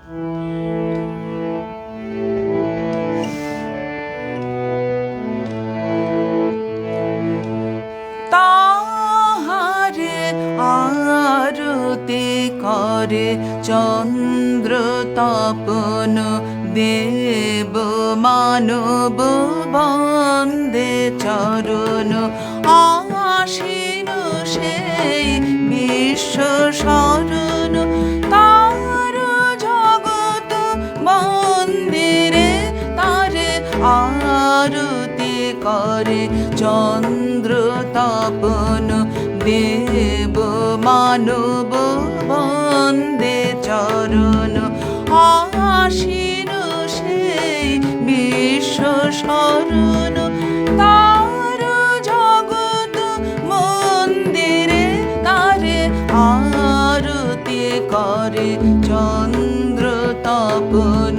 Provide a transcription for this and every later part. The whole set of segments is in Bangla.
তাহারে আরতি করে চন্দ্র তপন দেব মানব বন্দে চরণ আশীন সেই বিশ্ব শরণ তার জগৎ মন্দিরে তারে আরতি করে চন্দ্র তপন দেব মানব বন্দে চরণ আশীন সেই বিশ্ব শরণ তার জগৎ মন্দিরে তারে আরতি করে চন্দ্র তপন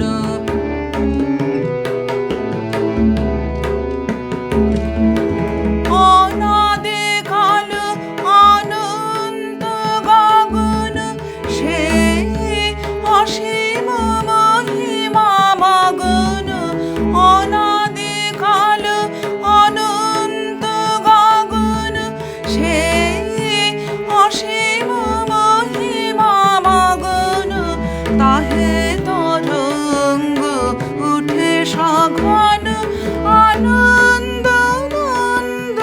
তাহে তরঙ্গ উঠে সঘন আনন্দ নন্দ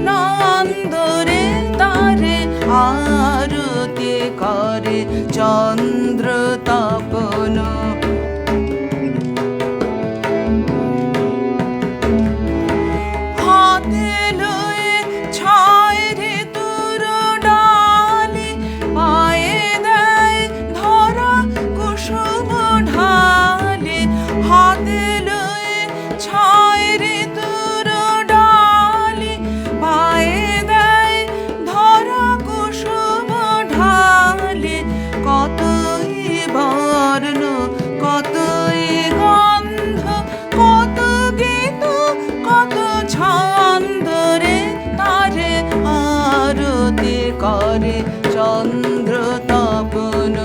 নন্দ রে তারে আরতি করে চন্দ্র তপন হাতে লয়ে ছয় ঋতুর ডালি পায়ে দেয় ধরা কুসুম ঢালি হাতে লয়ে ছয় ঋতুর ডালি পায়ে দেয় ধরা কুসুম ঢালি কতই বর্ণ কতই গন্ধ কত গীত কত ছন্দ রে তারে আরতি করে চন্দ্র তপন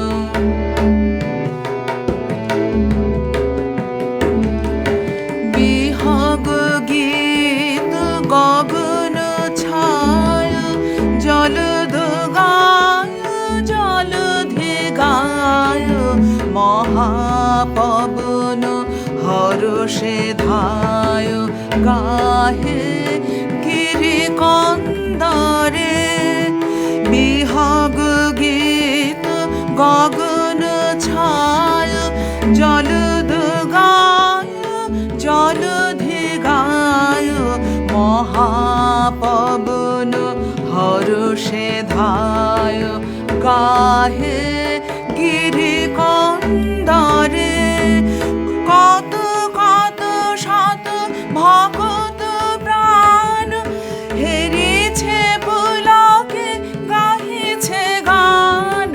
বিহগ গীত গগন ছায় জলদ গায় জলধি গায় মহাপবন হরষে ধায় গাহে গিরি কন্দরে বিহগ গীত গগন ছায় জলদ গায় জলধি গায় মহাপবন হরষে ধায় গাহে গিরি কন্দরে কত কত শত ভগত প্রাণ হেরিছে পুলকে গাহিছে গান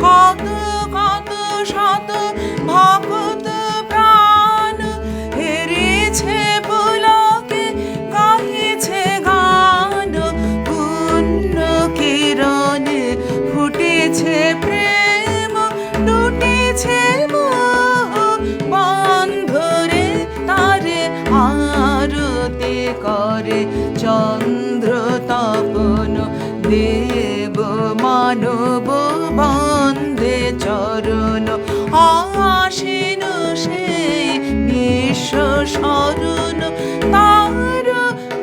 কত কত শত ভগত প্রাণ হেরিছে পুলকে গাহিছে গান পুণ্য কিরণে ফুটেছে প্রেম লুটেছে মোহ বন্ধরে তারে আরতি করে চন্দ্র তপন দেব মানব বন্দে চরণ আশীন সেই বিশ্ব শরণ তার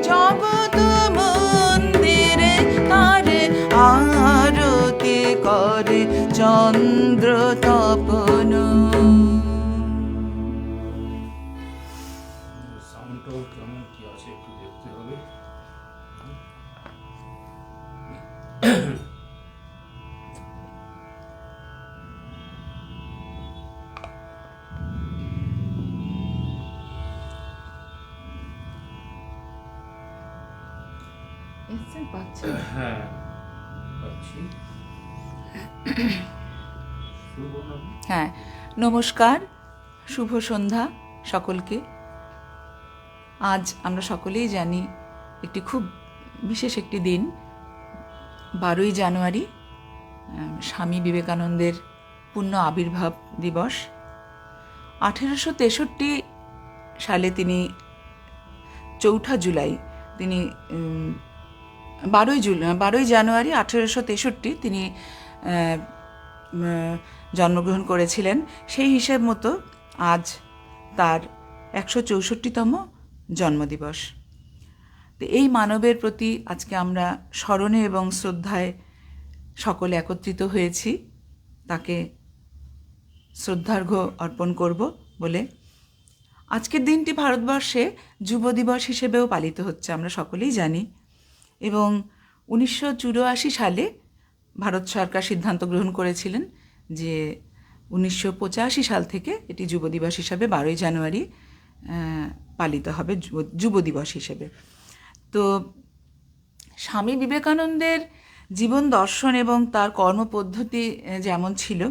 জগৎ মন্দিরে তারে আরতি করে চন্দ্র তপন সাউন্ডটাও কেমন কি আছে একটু দেখতে হবে। হ্যাঁ পাচ্ছি। হ্যাঁ, নমস্কার, শুভ সন্ধ্যা সকলকে। আজ আমরা সকলেই জানি একটি খুব বিশেষ একটি দিন, 12ই জানুয়ারি, স্বামী বিবেকানন্দের পূর্ণ আবির্ভাব দিবস। 1863 সালে তিনি 4 জুলাই তিনি 12 জানুয়ারি 1863 তিনি জন্মগ্রহণ করেছিলেন। সেই হিসেব মতো আজ তার 164তম জন্মদিবস। তো এই মানবের প্রতি আজকে আমরা স্মরণে এবং শ্রদ্ধায় সকলে একত্রিত হয়েছি, তাকে শ্রদ্ধার্ঘ্য অর্পণ করব বলে। আজকের দিনটি ভারতবর্ষে যুব দিবস হিসেবেও পালিত হচ্ছে, আমরা সকলেই জানি। এবং 1984 সালে ভারত সরকার সিদ্ধান্ত গ্রহণ করেছিলেন যে 1985 সাল থেকে এটি যুব দিবস হিসাবে 12 জানুয়ারি পালিত হবে যুব দিবস হিসেবে। তো স্বামী বিবেকানন্দের জীবন দর্শন এবং তার কর্মপদ্ধতি যেমন ছিল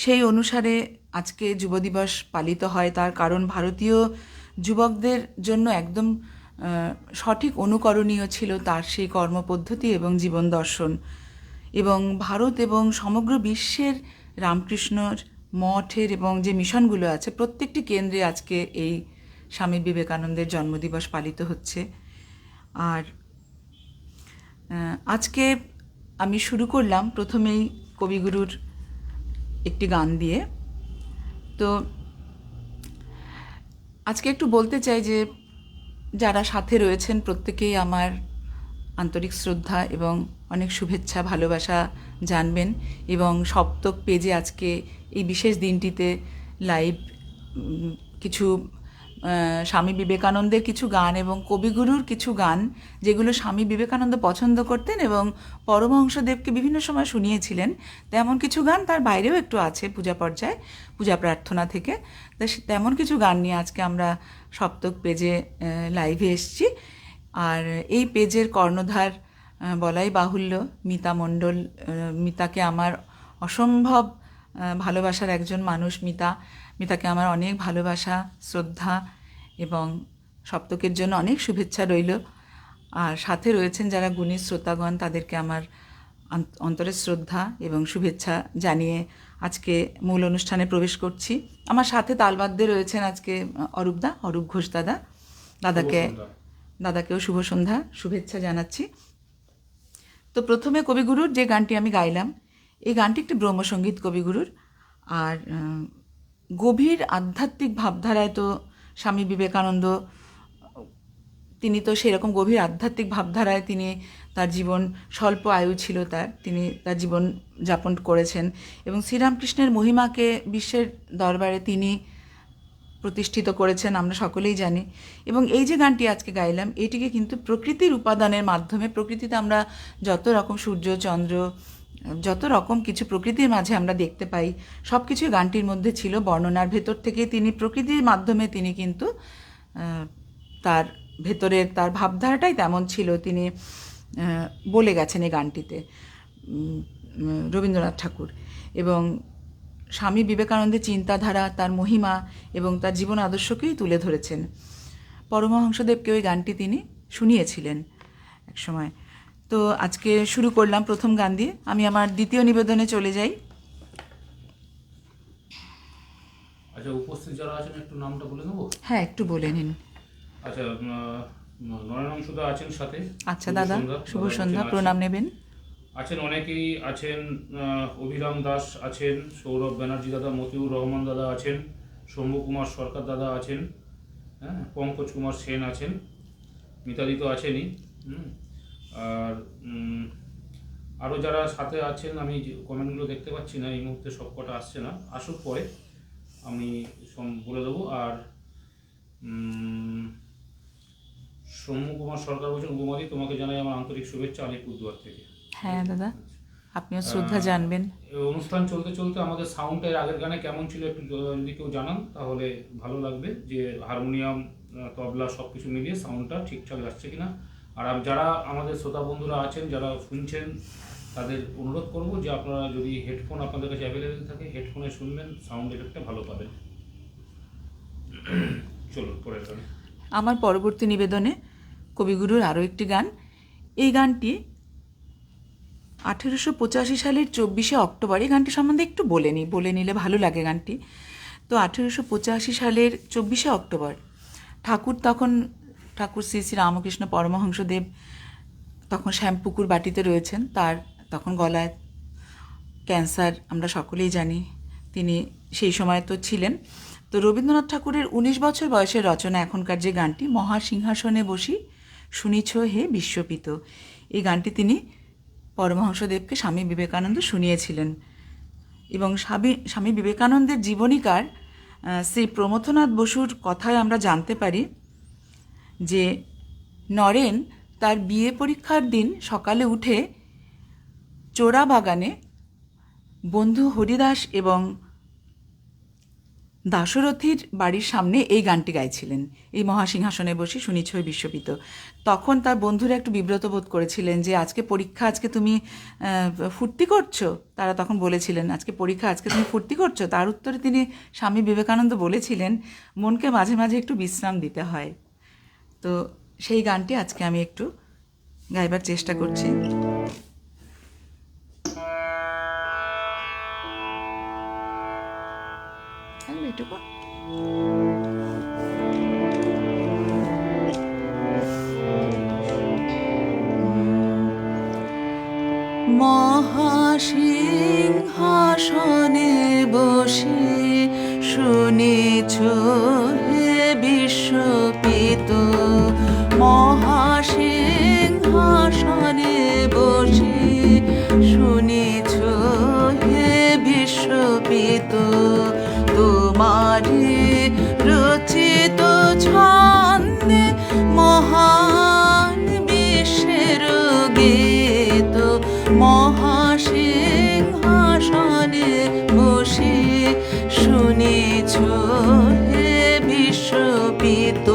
সেই অনুসারে আজকে যুব দিবস পালিত হয়। তার কারণ ভারতীয় যুবকদের জন্য একদম সঠিক অনুকরণীয় ছিল তার সেই কর্মপদ্ধতি এবং জীবন দর্শন। এবং ভারত এবং সমগ্র বিশ্বের রামকৃষ্ণর মঠের এবং যে মিশনগুলো আছে প্রত্যেকটি কেন্দ্রে আজকে এই স্বামী বিবেকানন্দের জন্মদিবস পালিত হচ্ছে। আর আজকে আমি শুরু করলাম প্রথমেই কবিগুরুর একটি গান দিয়ে। তো আজকে একটু বলতে চাই যে যারা সাথে রয়েছেন প্রত্যেকেই আমার আন্তরিক শ্রদ্ধা এবং অনেক শুভেচ্ছা ভালোবাসা জানবেন। এবং সপ্তক পেজে আজকে এই বিশেষ দিনটিতে লাইভ কিছু স্বামী বিবেকানন্দের কিছু গান এবং কবিগুরুর কিছু গান যেগুলো স্বামী বিবেকানন্দ পছন্দ করতেন এবং পরমহংসদেবকে বিভিন্ন সময় শুনিয়েছিলেন, তেমন কিছু গান তার বাইরেও একটু আছে পূজা পর্যায়ে, পূজা প্রার্থনা থেকে। তেমন কিছু গান নিয়ে আজকে আমরা সপ্তক পেজে লাইভে এসেছি। আর এই পেজের কর্ণধার বলাই বাহুল্য মিতা মণ্ডল। মিতাকে আমার অসম্ভব ভালোবাসার একজন মানুষ। মিতাকে আমার অনেক ভালোবাসা শ্রদ্ধা এবং সপ্তকের জন্য অনেক শুভেচ্ছা রইল। আর সাথে রয়েছেন যারা গুণী শ্রোতাগণ, তাদেরকে আমার অন্তরের শ্রদ্ধা এবং শুভেচ্ছা জানিয়ে আজকে মূল অনুষ্ঠানে প্রবেশ করছি। আমার সাথে তালবাদ্যে রয়েছেন আজকে অরূপ ঘোষ দাদাকেও শুভ সন্ধ্যা শুভেচ্ছা জানাচ্ছি। তো প্রথমে কবিগুরুর যে গানটি আমি গাইলাম, এই গানটি একটি ব্রহ্মসঙ্গীত কবিগুরুর। আর গভীর আধ্যাত্মিক ভাবধারায় তো স্বামী বিবেকানন্দ, তিনি তো সেরকম গভীর আধ্যাত্মিক ভাবধারায় তিনি তার জীবন, স্বল্প আয়ু ছিল তিনি তার জীবন যাপন করেছেন এবং শ্রীরামকৃষ্ণের মহিমাকে বিশ্বের দরবারে তিনি প্রতিষ্ঠিত করেছেন, আমরা সকলেই জানি। এবং এই যে গানটি আজকে গাইলাম, এটিকে কিন্তু প্রকৃতির উপাদানের মাধ্যমে, প্রকৃতিতে আমরা যত রকম সূর্য চন্দ্র যত রকম কিছু প্রকৃতির মাঝে আমরা দেখতে পাই, সব কিছুই গানটির মধ্যে ছিল। বর্ণনার ভেতর থেকে তিনি প্রকৃতির মাধ্যমে তিনি কিন্তু তার ভেতরের তার ভাবধারাটাই তেমন ছিল, তিনি বলে গেছেন এই গানটিতে রবীন্দ্রনাথ ঠাকুর। এবং স্বামী বিবেকানন্দের চিন্তাধারা, তার মহিমা এবং তার জীবন আদর্শকেই তুলে ধরেছেন। পরমহংসদেবকে ওই গানটি তিনি শুনিয়েছিলেন এক সময়। তো আজকে শুরু করলাম প্রথম গান দিয়ে। আমি আমার দ্বিতীয় নিবেদনে চলে যাই। আচ্ছা, উপস্থিত যারা আছেন একটু নামটা বলে নেবো? হ্যাঁ, একটু বলে নিন। আচ্ছা, নয়নাংশুদা আছেন সাথে। আচ্ছা দাদা, শুভ সন্ধ্যা, প্রণাম নেবেন। আছেন অনেকেই আছেন, অভিরাম দাস আছেন, সৌরভ ব্যানার্জি দাদা, মতিউর রহমান দাদা আছেন, শম্ভু কুমার সরকার দাদা আছেন, হ্যাঁ, পঙ্কজ কুমার সেন আছেন, মিতালি তো আছেনই। আর আরও যারা সাথে আছেন, আমি কমেন্টগুলো দেখতে পাচ্ছি না এই মুহূর্তে, সব কটা আসছে না, আসুক পরে আমি বলে দেবো। আর শম্ভু কুমার সরকার বলছেন, উমাদি তোমাকে জানাই আমার আন্তরিক শুভেচ্ছা আলিপুরদুয়ার থেকে। হ্যাঁ দাদা, আপনিও শ্রদ্ধা জানবেন। অনুষ্ঠান চলতে চলতে আমাদের সাউন্ডের আগের গানে কেমন ছিল একটু যদি কেউ জানান তাহলে ভালো লাগবে, যে হারমোনিয়াম তবলা সব কিছু মিলিয়ে সাউন্ডটা ঠিকঠাক যাচ্ছে কিনা। আর যারা আমাদের শ্রোতা বন্ধুরা আছেন, যারা শুনছেন, তাদের অনুরোধ করব যে আপনারা যদি হেডফোন আপনাদের কাছে অ্যাভেলেবেল থাকে, হেডফোনে শুনবেন, সাউন্ড এফেক্টটা ভালো পাবেন। চলুন পরের গানে। আমার পরবর্তী নিবেদনে কবিগুরুর আরও একটি গান। এই গানটি 1885 সালের 24শে অক্টোবর। এই গানটি সম্বন্ধে একটু বলে নিলে ভালো লাগে গানটি। তো 1885 সালের 24শে অক্টোবর ঠাকুর শ্রী শ্রী রামকৃষ্ণ পরমহংসদেব তখন শ্যামপুকুর বাটিতে রয়েছেন। তার তখন গলায় ক্যান্সার, আমরা সকলেই জানি। তিনি সেই সময় তো ছিলেন। তো রবীন্দ্রনাথ ঠাকুরের 19 বছর বয়সের রচনা এখনকার যে গানটি, মহাসিংহাসনে বসি শুনিছ হে বিশ্বপিত, এই গানটি তিনি পরমহংসদেবকে স্বামী বিবেকানন্দ শুনিয়েছিলেন। এবং স্বামী বিবেকানন্দের জীবনীকার শ্রী প্রমথনাথ বসুর কথায় আমরা জানতে পারি যে নরেন তার বিয়ে পরীক্ষার দিন সকালে উঠে চোরা বাগানে বন্ধু হরিদাস এবং দাশরথীর বাড়ির সামনে এই গানটি গাইছিলেন, এই মহাসিংহাসনে বসে শুনিছ বিশ্বপিত। তখন তার বন্ধুরা একটু বিব্রত বোধ করেছিলেন যে আজকে পরীক্ষা, আজকে তুমি ফুর্তি করছো। তারা তখন বলেছিলেন আজকে পরীক্ষা, আজকে তুমি ফুর্তি করছো। তার উত্তরে তিনি স্বামী বিবেকানন্দ বলেছিলেন মনকে মাঝে মাঝে একটু বিশ্রাম দিতে হয়। তো সেই গানটি আজকে আমি একটু গাইবার চেষ্টা করছি। এটুকু মহাসিংহাসনে বসে শুনেছ হে বিশ্বপিত, মহাসিংহাসনে বসে শুনেছ হে বিশ্বপিত, তোমারে রচিত ছন্দে মহান বিশ্বের গীত, মহাসিংহাসনে বসে শুনেছ হে বিশ্বপিত।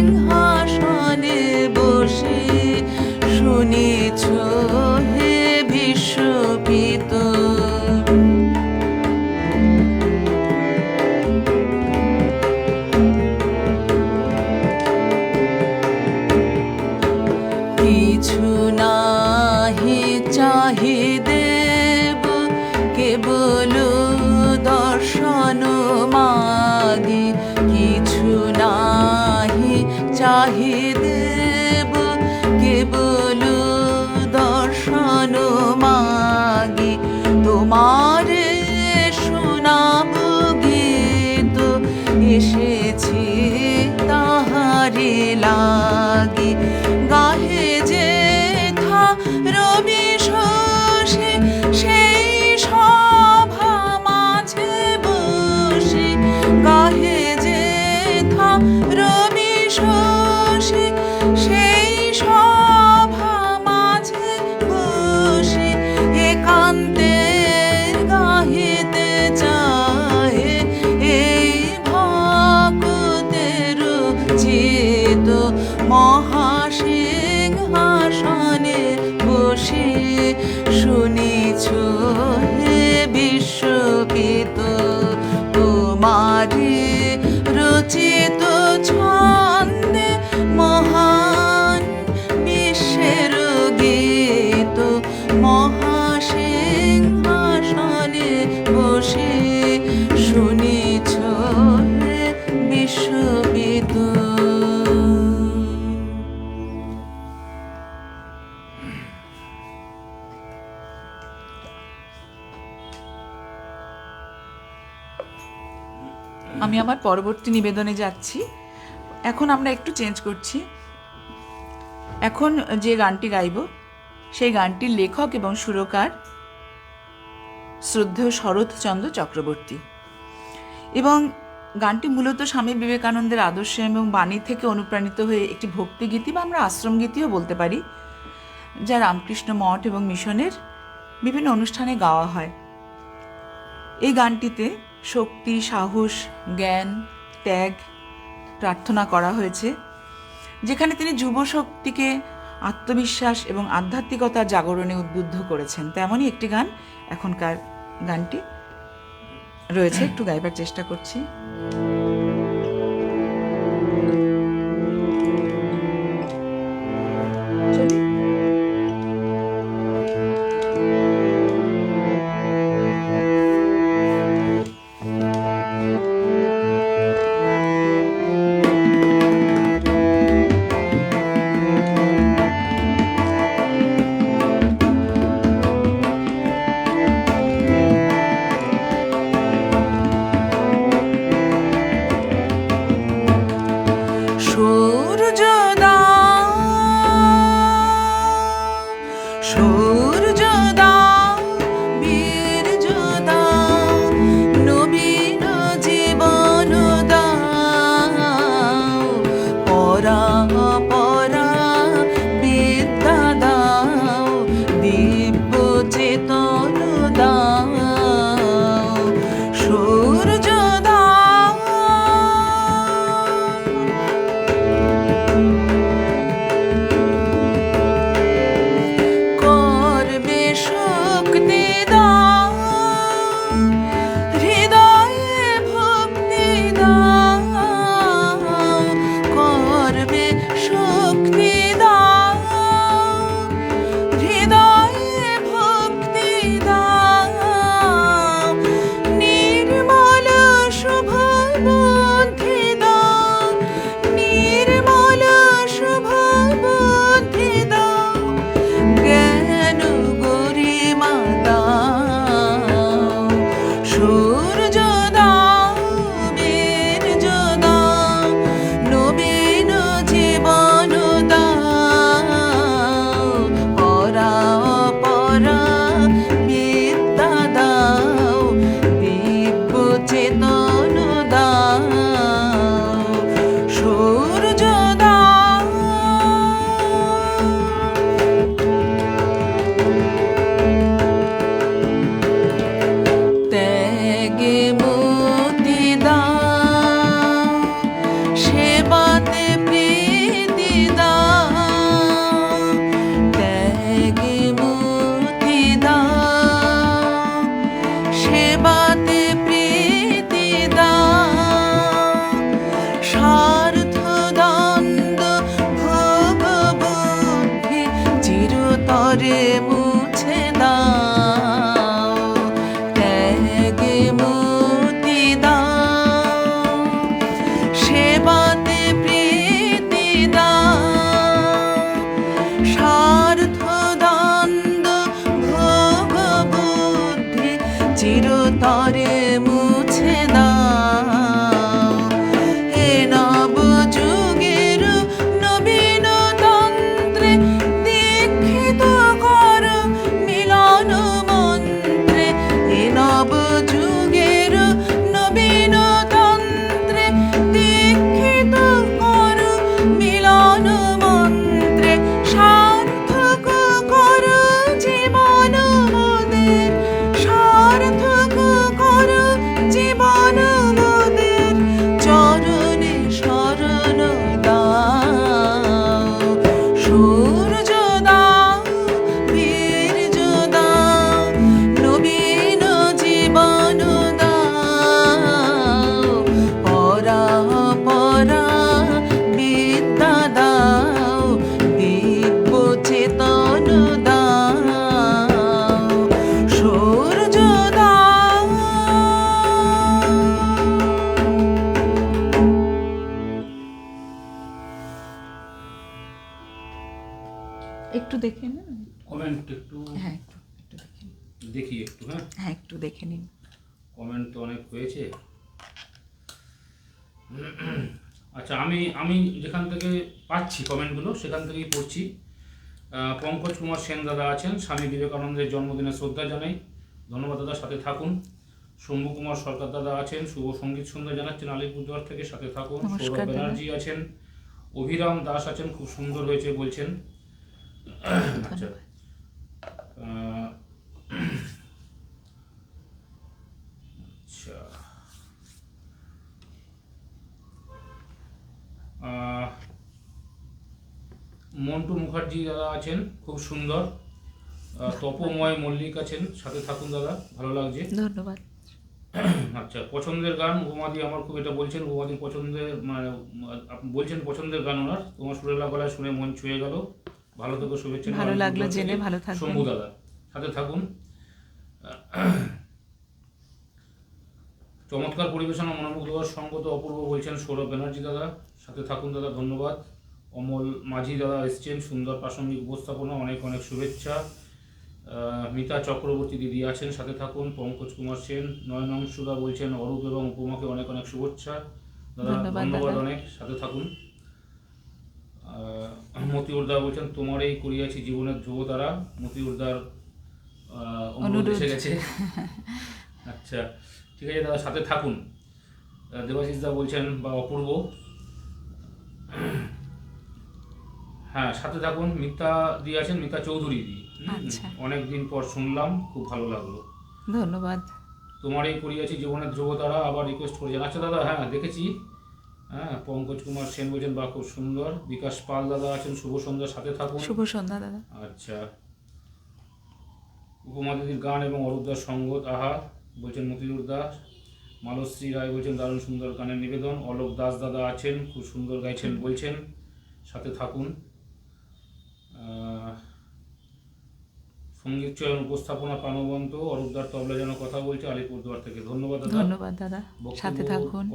মহাসিংহাসনে বসে শুনেছ হে বিশ্বপিত। কিছু নাহি চাহি দেব, কেবল দর্শন মাগি, কিছু নাহি চাহি দেব, কেবল দর্শন মাগি, তোমারে শোনাব গীত, এসেছি তাহারি লাগি, গাহে যে থা রবি শশী সেই সভা মাঝে বসে, গাহে যে থা রবি শশী সেই সভা মাঝে বসে, একান্তে গাহিতে চাহে এই ভক্তের চিত, মহাসিংহাসনে বসে শুনেছ হে বিশ্বপিত, তোমারে রচিত ছন্দে মহান বিশ্বের গীত, মহাসিংহাসনে বসে শুনেছ হে বিশ্বপিত। আমি আমার পরবর্তী নিবেদনে যাচ্ছি। এখন আমরা একটু চেঞ্জ করছি। এখন যে গানটি গাইব সেই গানটির লেখক এবং সুরকার শ্রদ্ধেয় শরৎচন্দ্র চক্রবর্তী। এবং গানটি মূলত স্বামী বিবেকানন্দের আদর্শ এবং বাণী থেকে অনুপ্রাণিত হয়ে একটি ভক্তিগীতি বা আমরা আশ্রম গীতিও বলতে পারি, যা রামকৃষ্ণ মঠ এবং মিশনের বিভিন্ন অনুষ্ঠানে গাওয়া হয়। এই গানটিতে শক্তি, সাহস, জ্ঞান, ত্যাগ প্রার্থনা করা হয়েছে, যেখানে তিনি যুব শক্তিকে আত্মবিশ্বাস এবং আধ্যাত্মিকতার জাগরণে উদ্বুদ্ধ করেছেন। তেমনই একটি গান এখনকার গানটি রয়েছে, একটু গাইবার চেষ্টা করছি। একটু দেখে নিন, কমেন্ট একটু হ্যাঁ একটু একটু দেখে নিন, দেখি একটু। হ্যাঁ একটু দেখে নিন। কমেন্ট তো অনেক হয়েছে। আচ্ছা, আমি যেখান থেকে পাচ্ছি কমেন্টগুলো সেখান থেকেই পড়ছি। পঙ্কজ কুমার সেন দাদা আছেন, স্বামী বিবেকানন্দের জন্মদিনে শ্রদ্ধা জানাই। ধন্যবাদ দাদা, সাথে থাকুন। শম্ভু কুমার সরকার দাদা আছেন, শুভ সঙ্গীত সন্ধ্যা জানাচ্ছেন আলিপুরদুয়ার থেকে, সাথে থাকুন। নমস্কার সৌরভ দাদা। ব্যানার্জি আছেন, অভিরাম দাস আছেন, খুব সুন্দর হয়েছে বলছেন। আচ্ছা, আচ্ছা, মন্টু মুখার্জি দাদা আছেন, খুব সুন্দর। তপময় মল্লিক আছেন, সাথে থাকুন দাদা, ভালো লাগছে। ধন্যবাদ। আচ্ছা, পছন্দের গান উমাদি আমার খুব, এটা বলছেন উমাদি পছন্দের, মানে আপনি বলছেন পছন্দের গান ওনার, তোমার সুরেলা গলায় শুনে মন ছুঁয়ে গেল, ভালো থেকো, শুভেচ্ছা। ভালো লাগলো জেনে, ভালো থাকবেন। শম্ভু দাদা, সাথে থাকুন। চমৎকার পরিবেশনা, মনোমুগ্ধকর সঙ্গত অপূর্ব বলছেন সৌরভ ব্যানার্জি দাদা, সাথে থাকুন দাদা, ধন্যবাদ। অমল মাঝি দাদা এসছেন, সুন্দর প্রাসঙ্গিক উপস্থাপনা, অনেক অনেক শুভেচ্ছা। মিতা চক্রবর্তী দিদি আছেন, সাথে থাকুন। পঙ্কজ কুমার সেন, নয়নাংশুদা বলছেন অরূপ এবং উপমাকে অনেক অনেক শুভেচ্ছা দাদা, ধন্যবাদ অনেক, সাথে থাকুন। মতিউরদা বলছেন তোমার এই করিয়াছি জীবনের ধ্রুবতারা, মতিউরদার অনুরোধ এসে গেছে। আচ্ছা, ঠিক আছে দাদা, সাথে থাকুন। দেবাশিস দা বলছেন বা অপূর্ব, হ্যাঁ সাথে থাকুন। মিতা দি আছেন, মিতা চৌধুরী দি, অনেকদিন পর শুনলাম, খুব ভালো লাগলো, ধন্যবাদ। তোমার এই করিয়াছি জীবনের ধ্রুবতারা আবার রিকোয়েস্ট করেছেন। আচ্ছা দাদা, হ্যাঁ দেখেছি। হ্যাঁ, পঙ্কজ কুমার সেন বলছেন বা খুব সুন্দর। বিকাশ পাল দাদা আছেন, শুভ সন্ধ্যা, সাথে থাকুন। শুভ সন্ধ্যা দাদা। আচ্ছা, উপমা দিদির গান এবং অরূপদার সঙ্গত আহা বলছেন মতিউর দাস। মালশ্রী রায় বলছেন দারুণ সুন্দর গানের নিবেদন। অলোক দাস দাদা আছেন, খুব সুন্দর গাইছেন বলছেন, সাথে থাকুন। সঙ্গীত চয়ন উপস্থাপনা প্রাণবন্ত, অরূপদার তবলা যেন কথা বলছে আলিপুরদুয়ার থেকে, ধন্যবাদ দাদা। ধন্যবাদ দাদা, সাথে থাকুন।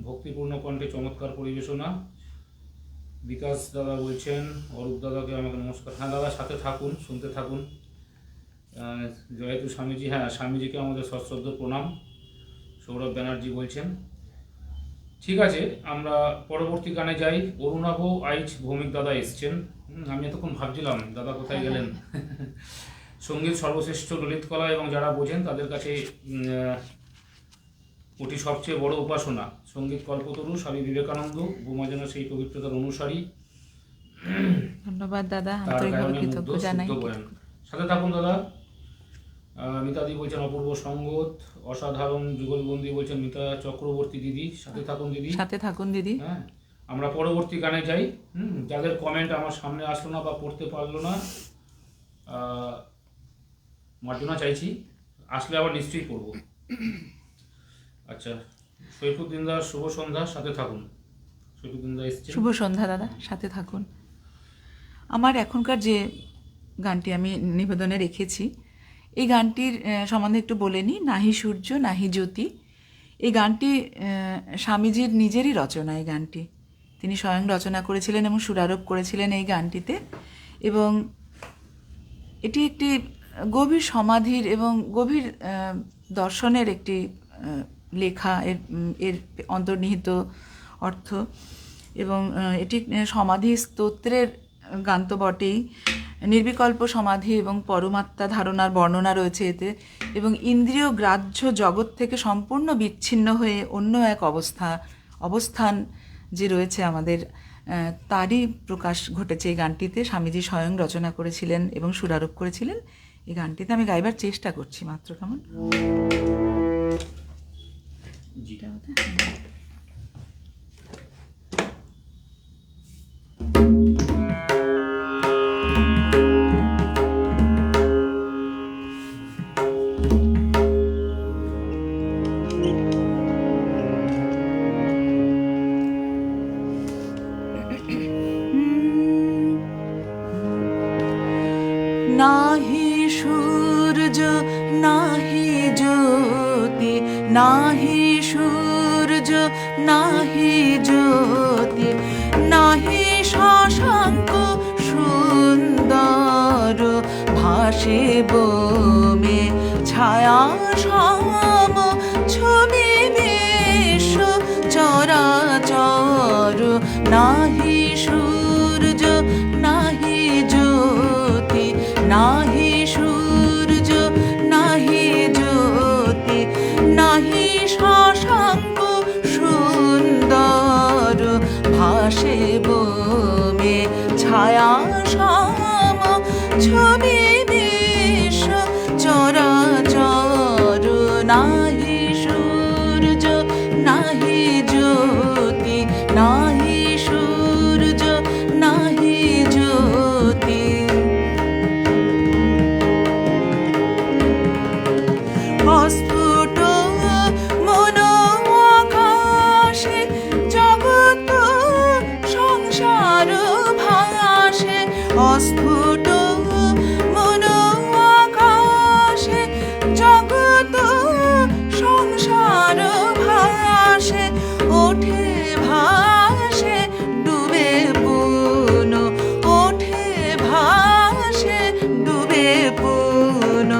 ভক্তিপূর্ণ কণ্ঠে চমৎকার পরিবেশনা। বিকাশ দাদা বলছেন অরূপ দাদাকে আমাকে নমস্কার। হ্যাঁ দাদা, সাথে থাকুন, শুনতে থাকুন। জয়তু স্বামীজি, হ্যাঁ স্বামীজিকে আমাদের সশ্রদ্ধ প্রণাম, সৌরভ ব্যানার্জি বলছেন। ঠিক আছে, আমরা পরবর্তী গানে যাই। অরুণাভ আইচ ভৌমিক দাদা এসছেন। আমি এতক্ষণ ভাবছিলাম দাদা কোথায় গেলেন। সঙ্গীত সর্বশ্রেষ্ঠ ললিত কলা এবং যারা বোঝেন তাদের কাছে ওটি সবচেয়ে বড় উপাসনা। সঙ্গীত কল্পতরু, স্বামী বিবেকানন্দ, বোমা যেন সেই পবিত্রতার অনুসারী। ধন্যবাদ দাদা, আন্তরিকভাবে কৃতজ্ঞ জানাই। সাথে থাকুন দাদা। মিতাদি বলছেন অপূর্ব সঙ্গত, অসাধারণ যুগলবন্দি বলছেন মিতা চক্রবর্তী দিদি, সাথে থাকুন দিদি, সাথে থাকুন দিদি। হ্যাঁ, আমরা পরবর্তী গানে যাই। যাদের কমেন্ট আমার সামনে আসলো না বা পড়তে পারলো না, মার্জনা চাইছি, আসলে আবার নিশ্চয়ই পড়বো। আচ্ছা, সৈফুদ্দিন দাস শুভ সন্ধ্যা, সাথে থাকুন। সৈফুদ্দিন দা এসছে, শুভ সন্ধ্যা দাদা, সাথে থাকুন। আমার এখনকার যে গানটি আমি নিবেদনে রেখেছি, এই গানটির সম্বন্ধে একটু বলে নিই। নাহি সূর্য নাহি জ্যোতি, এই গানটি স্বামীজির নিজেরই রচনা। এই গানটি তিনি স্বয়ং রচনা করেছিলেন এবং সুরারোপ করেছিলেন এই গানটিতে। এবং এটি একটি গভীর সমাধির এবং গভীর দর্শনের একটি লেখা, এর অন্তর্নিহিত অর্থ। এবং এটি সমাধি স্তোত্রের গান তো বটেই, নির্বিকল্প সমাধি এবং পরমাত্মা ধারণার বর্ণনা রয়েছে এতে। এবং ইন্দ্রিয় গ্রাহ্য জগৎ থেকে সম্পূর্ণ বিচ্ছিন্ন হয়ে অন্য এক অবস্থান যে রয়েছে আমাদের, তারই প্রকাশ ঘটেছে এই গানটিতে। স্বামীজি স্বয়ং রচনা করেছিলেন এবং সুরারোপ করেছিলেন। এই গানটিতে আমি গাইবার চেষ্টা করছি মাত্র, কেমন? নাহি সূর্য নাহি জ্যোতি, নাহি সূর্য নাহি জ্যোতি, নাহি শশাঙ্ক সুন্দর, ভাসে বোমে ছায়া সম, ছবি বিশ্ব চরাচর। নাহি সূর্য নাহি জ্যোতি, নাহি সূর্য নাহি জ্যোতি, নাহি নাহি সূর্য নাহি জ্যোতি। অস্ফুট মন আকাশে জগৎ সংসার ভাসে। অস্ফুট মন আকাশে জগৎ সংসার ভাসে। ওঠে ভাসে ডুবে পুন, ওঠে ভাসে ডুবে পুন।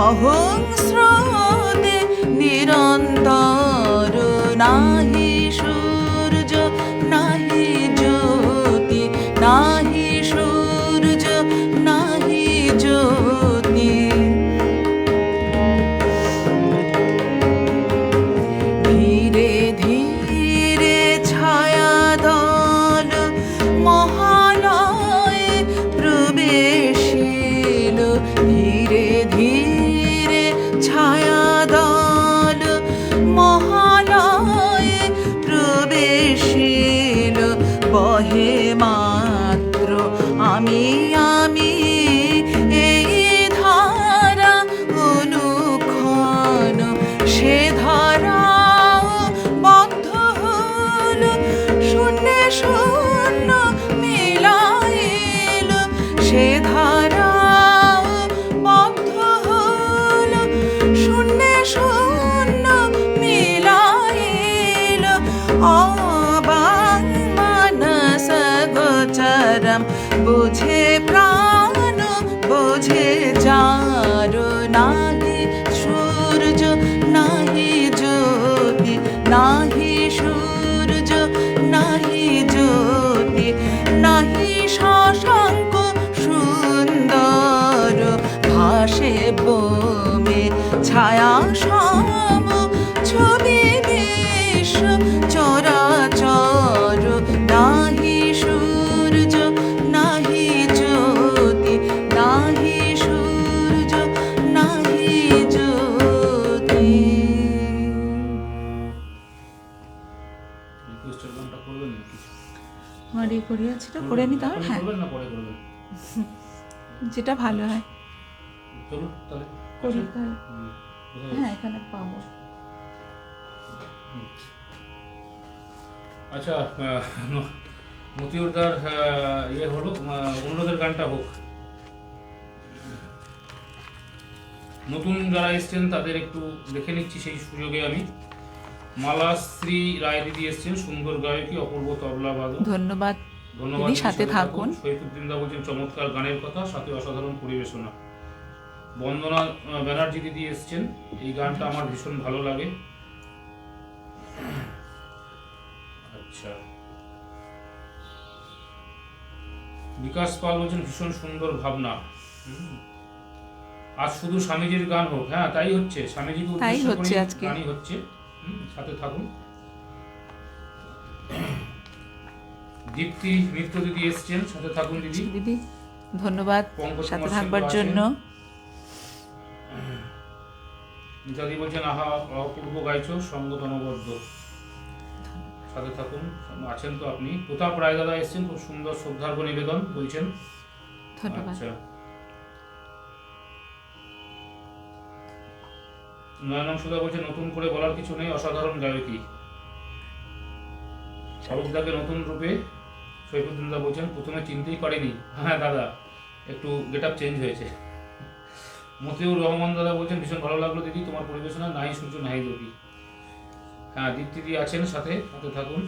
অহং স্রোতে নিরন্তর নাহি সূর্য নাহি জ্যোতি। নাহি সূর্য নাহি জ্যোতি। ধীরে ধীরে ছায়া দল মহালয়ে প্রবেশিল। ধীরে ধীরে ছায়া দল মহালয়ে প্রবেশিল। বহে মাত্র আমি আমি এই ধারা অনুক্ষণ। সে ধারা বদ্ধ হল শূন্যে শূন্য মিলাইল। সে ধারা বদ্ধ হল শূন্যে শূন্য মিলাইল। অবাং মানস গোচরম বুঝে প্রাণ বুঝে যার। নাহি সূর্য নাহি জ্যোতি। নাহি সূর্য নাহি জ্যোতি। নাহি শশাঙ্ক সুন্দর ভাসে বোমে ছায়া সম ছবি বিশ্ব চরাচর। নাহি সূর্য নাহি জ্যোতি। নাহি সূর্য নাহি জ্যোতি। রিকোয়েস্টের গানটা করবেন নাকি? আমার এই করিয়াছিটা করে নিতে হবে। এখন হ্যাঁ, করবেন না পরে করবেন? যেটা ভালো হয় চলুন তাহলে করি। আচ্ছা, কোথায় হ্যাঁ, এখানে পাবো। আচ্ছা, মতিউরদার ইয়ে হলো, অনুরোধের গানটা হোক। নতুন যারা এসছেন তাদের একটু দেখে নিচ্ছি সেই সুযোগে আমি। মালাশ্রী রায় দিদি এসছেন, সুন্দর গায়কী, অপূর্ব তবলা বাদক। ধন্যবাদ ধন্যবাদ দিদি, দিদি, সাথে থাকুন। সৈফুদ্দিন দা বলছেন চমৎকার গানের কথা, সাথে অসাধারণ পরিবেশনা। বন্দনা ব্যানার্জি দিদি এসছেন, এই গানটা আমার ভীষণ ভালো লাগে। আচ্ছা, বিকাশ পাল বলছেন ভীষণ সুন্দর ভাবনা। আজ শুধু স্বামীজির গান হোক। হ্যাঁ, তাই হচ্ছে, স্বামীজিকে তাই উদ্দেশ্য হচ্ছে করেই আজকে। গানই হচ্ছে। সাথে থাকুন। দীপ্তি মিত্র দিদি এসছেন, সাথে থাকুন দিদি। দিদি ধন্যবাদ পঙ্কজ সাথে কুমার থাকবার সিংহ আছেন। জন্য। মিতাদি বলছেন আহা অপূর্ব গাইছো, সঙ্গতনবদ্ধ। সাথে থাকুন, আছেন তো আপনি। প্রতাপ রায় দাদা এসছেন, খুব সুন্দর শ্রদ্ধার্ঘ নিবেদন বলছেন। ধন্যবাদ। আচ্ছা, নয়নম সুধা বলছেন নতুন করে বলার কিছু নেই, অসাধারণ গায়কী। স্বরূপদাকে নতুন রূপে সৈফুদ্দিন দা বলছেন প্রথমে চিনতেই পারিনি। হ্যাঁ দাদা, একটু গেট আপ চেঞ্জ হয়েছে। মতিউর রহমান দাদা বলছেন ভীষণ ভালো লাগলো দিদি তোমার পরিবেশনা, নাহি সূর্য নাহি জ্যোতি। হ্যাঁ, দীপ্তিদি আছেন সাথে, সাথে থাকুন।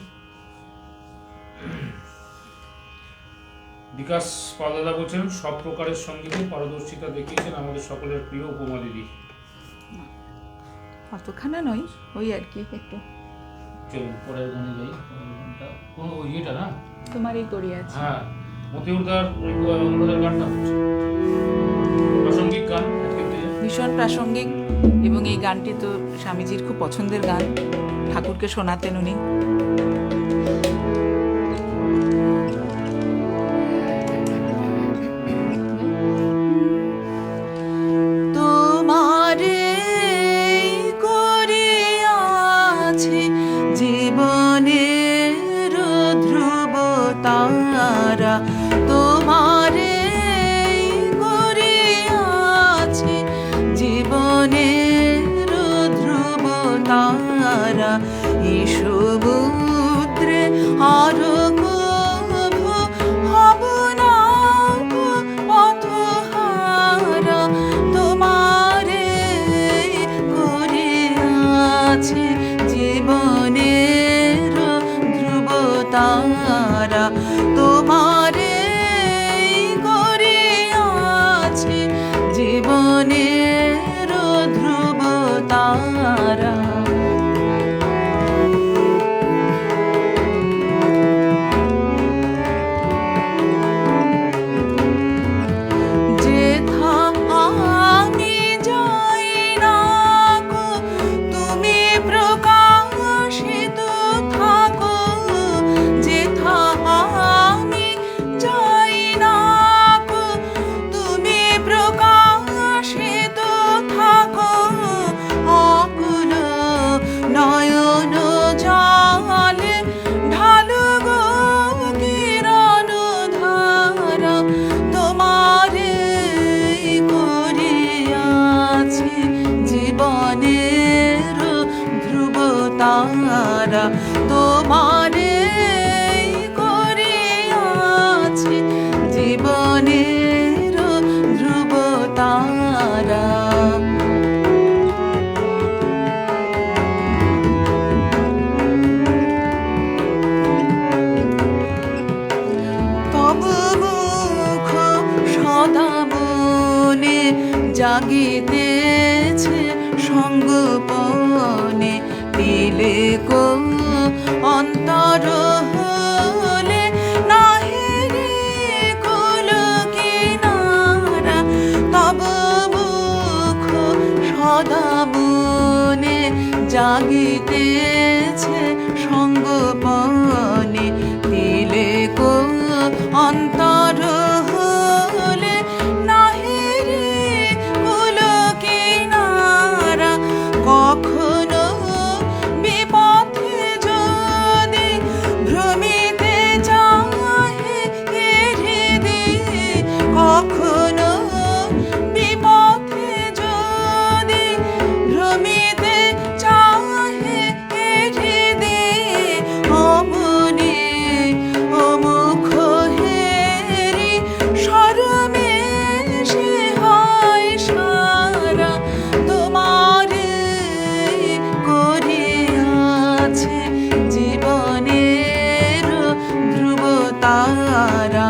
বিকাশ পাল দাদা বলছেন সব প্রকারের সঙ্গীতে পারদর্শিতা দেখিয়েছেন আমাদের সকলের প্রিয় উপমা দিদি। অতখানা নয়, ওই আর কি একটু। চলুন পরের গানে যাই। পরের গানটা কোন ওই ইয়েটা না? তোমার এই করি আছে। হ্যাঁ, মতিউরদার অনুরোধের গানটা হচ্ছে প্রাসঙ্গিক গান আজকের দিনে। ভীষণ প্রাসঙ্গিক, এবং এই গানটি তো স্বামীজির খুব পছন্দের গান, ঠাকুরকে শোনাতেন উনি। তোমারে করে আছে জীবনের তারা তোমারে করিয়াছে জীবনের ধ্রুব তারা। এই সমুদ্রে আরো কভু হব না পথহারা, তোমারে করিয়াছে জীবনের ধ্রুব তারা। তোমারে করিয়াছে জীবনের ধ্রুব তারা। যেথা আমি যাই না গো তুমি প্রকাশিত থাকো, যেথা আমি যাই না গো তুমি প্রকাশিত থাকো। অকুল নয়ন জালে ঢালু গো কিরণ ধারা, তোমারে করিয়াছে জীবনের ধ্রুব তারা। তোমারে করিয়াছে জীবনের ধ্রুব তারা। তব মুখ সদা মনে জাগিতেছে সঙ্গোপনে, দিলে কো অন্তর হলে নাহি রে কুল কিনারা। তব মুখ সদা মনে জাগিতেছে সঙ্গোপনে, দিলে কো অন্তর হলে নাহি রে কুল কিনারা। কখনো বিপথে যদি ভ্রমিতে চাহে হৃদয়ে, কখনো বিপথে যদি ভ্রমিতে চাহে হৃদয়ে, অমনি অমুখ হেরি শরমে সে হয় সারা। তোমারে করিয়াছে জীবনের ধ্রুব তারা।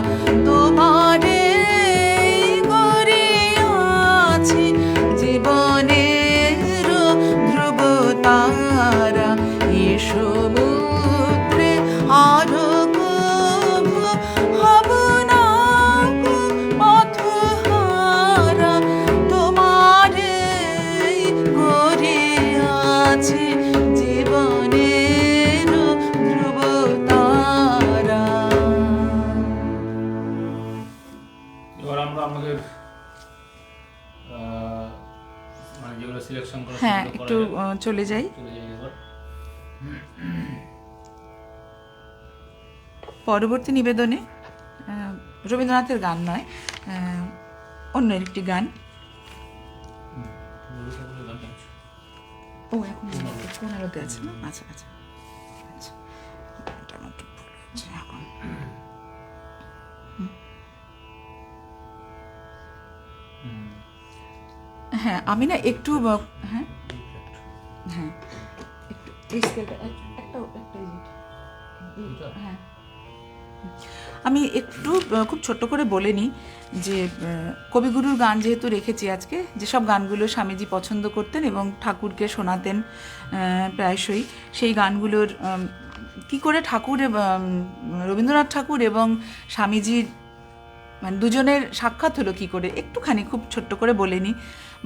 তোমারে করিয়াছে জীবনের ধ্রুব তারা। এই সমুদ্রে আরো কভু হব না পথহারা, তোমারে করিয়াছে জীবনের ধ্রুব তারা। এবার আমরা আমাদের মানে যেগুলো সিলেকশন করা হ্যাঁ, সেগুলো করা একটু যাক। চলে যাই। চলে যাই এবার। পরবর্তী নিবেদনে রবীন্দ্রনাথের গান নয়, অন্য একটি গান। রবি ঠাকুরের গান আছে। ও এখন কোন আলোতে আছে না? আচ্ছা আচ্ছা আচ্ছা, এটা আমার একটু ভুল হচ্ছে এখন। হ্যাঁ, আমি না একটু হ্যাঁ হ্যাঁ একটু এই স্কেলটা একটা হ্যাঁ, আমি একটু খুব ছোট্ট করে বলে নিই যে কবিগুরুর গান যেহেতু রেখেছি আজকে, যেসব গানগুলো স্বামীজি পছন্দ করতেন এবং ঠাকুরকে শোনাতেন প্রায়শই, সেই গানগুলোর কি করে ঠাকুর রবীন্দ্রনাথ ঠাকুর এবং স্বামীজির মানে দুজনের সাক্ষাৎ হলো কি করে, একটুখানি খুব ছোট্ট করে বলে নিই।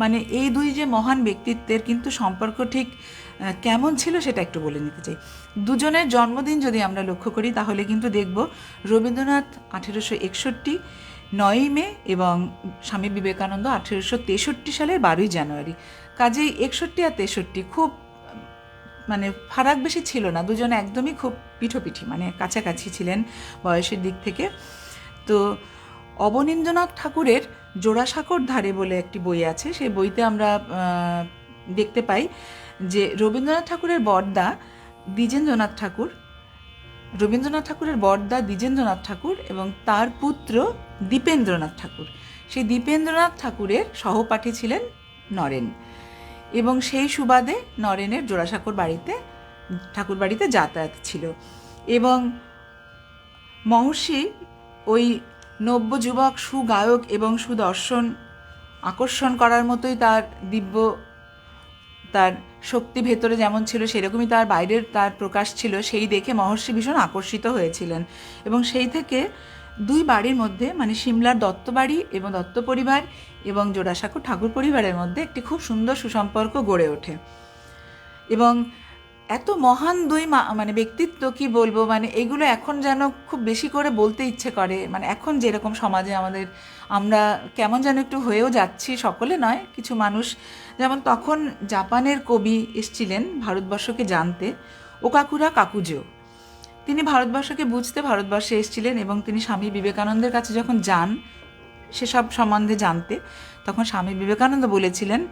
মানে এই দুই যে মহান ব্যক্তিত্বের কিন্তু সম্পর্ক ঠিক কেমন ছিল সেটা একটু বলে নিতে চাই। দুজনের জন্মদিন যদি আমরা লক্ষ্য করি তাহলে কিন্তু দেখব রবীন্দ্রনাথ 1861 9ই মে এবং স্বামী বিবেকানন্দ 1863 সালের 12ই জানুয়ারি। কাজেই 61 আর 63 খুব মানে ফারাক বেশি ছিল না, দুজনে একদমই খুব পিঠোপিঠি মানে কাছাকাছি ছিলেন বয়সের দিক থেকে। তো অবনীন্দ্রনাথ ঠাকুরের জোড়াসাঁকোর ধারে বলে একটি বই আছে, সেই বইতে আমরা দেখতে পাই যে রবীন্দ্রনাথ ঠাকুরের বড়দা দ্বিজেন্দ্রনাথ ঠাকুর, রবীন্দ্রনাথ ঠাকুরের বড়দা দ্বিজেন্দ্রনাথ ঠাকুর এবং তার পুত্র দীপেন্দ্রনাথ ঠাকুর, সেই দীপেন্দ্রনাথ ঠাকুরের সহপাঠী ছিলেন নরেন, এবং সেই সুবাদে নরেনের জোড়াসাঁকোর ঠাকুর বাড়িতে যাতায়াত ছিল। এবং মহর্ষি ওই নব্য যুবক সুগায়ক এবং সুদর্শন আকর্ষণ করার মতোই তার শক্তি ভেতরে যেমন ছিল সেরকমই তার বাইরের তার প্রকাশ ছিল, সেই দেখে মহর্ষি ভীষণ আকর্ষিত হয়েছিলেন। এবং সেই থেকে দুই বাড়ির মধ্যে, মানে সিমলার দত্ত বাড়ি এবং দত্ত পরিবার এবং জোড়াসাঁকো ঠাকুর পরিবারের মধ্যে একটি খুব সুন্দর সুসম্পর্ক গড়ে ওঠে। এবং এত মহান দুই মানে ব্যক্তিত্ব, কি বলবো, মানে এগুলো এখন যেন খুব বেশি করে বলতে ইচ্ছে করে। মানে এখন যেরকম সমাজে আমরা কেমন যেন একটু হয়েও যাচ্ছি, সকলে নয়, কিছু মানুষ। যেমন তখন জাপানের কবি এসছিলেন ভারতবর্ষকে জানতে, ওকাকুরা কাকুজো। তিনি ভারতবর্ষকে বুঝতে ভারতবর্ষে এসেছিলেন এবং তিনি স্বামী বিবেকানন্দের কাছে যখন যান সেসব সম্বন্ধে জানতে, তখন স্বামী বিবেকানন্দ বলেছিলেন,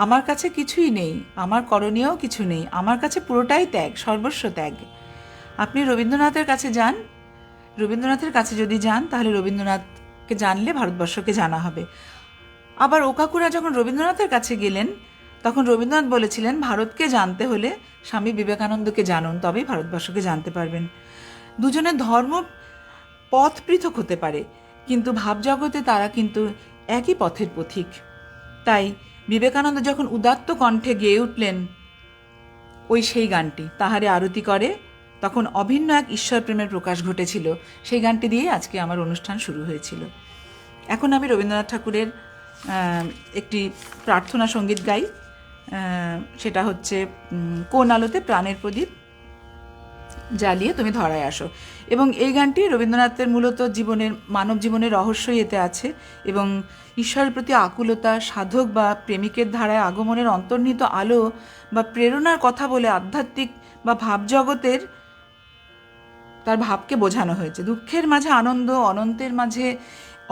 আমার কাছে কিছুই নেই, আমার করণীয় কিছু নেই, আমার কাছে পুরোটাই ত্যাগ, সর্বস্ব ত্যাগ। আপনি রবীন্দ্রনাথের কাছে যান, রবীন্দ্রনাথের কাছে যদি যান তাহলে রবীন্দ্রনাথকে জানলে ভারতবর্ষকে জানা হবে। আবার ওকাকুরা যখন রবীন্দ্রনাথের কাছে গেলেন তখন রবীন্দ্রনাথ বলেছিলেন, ভারতকে জানতে হলে স্বামী বিবেকানন্দকে জানুন, তবেই ভারতবর্ষকে জানতে পারবেন। দুজনের ধর্ম পথ পৃথক হতে পারে, কিন্তু ভাবজগতে তারা কিন্তু একই পথের পথিক। তাই বিবেকানন্দ যখন উদাত্ত কণ্ঠে গেয়ে উঠলেন সেই গানটি, তাহারে আরতি করে, তখন অভিন্ন এক ঈশ্বর প্রেমের প্রকাশ ঘটেছিল। সেই গানটি দিয়ে আজকে আমার অনুষ্ঠান শুরু হয়েছিল। এখন আমি রবীন্দ্রনাথ ঠাকুরের একটি প্রার্থনা সঙ্গীত গাই, সেটা হচ্ছে কোন আলোতে প্রাণের প্রদীপ জ্বালিয়ে তুমি ধরায় আসো। এবং এই গানটি রবীন্দ্রনাথের মূলত মানব জীবনের রহস্যই এতে আছে, এবং ঈশ্বরের প্রতি আকুলতা, সাধক বা প্রেমিকের ধারায় আগমনের অন্তর্নিহিত আলো বা প্রেরণার কথা বলে আধ্যাত্মিক বা ভাবজগতের তার ভাবকে বোঝানো হয়েছে। দুঃখের মাঝে আনন্দ,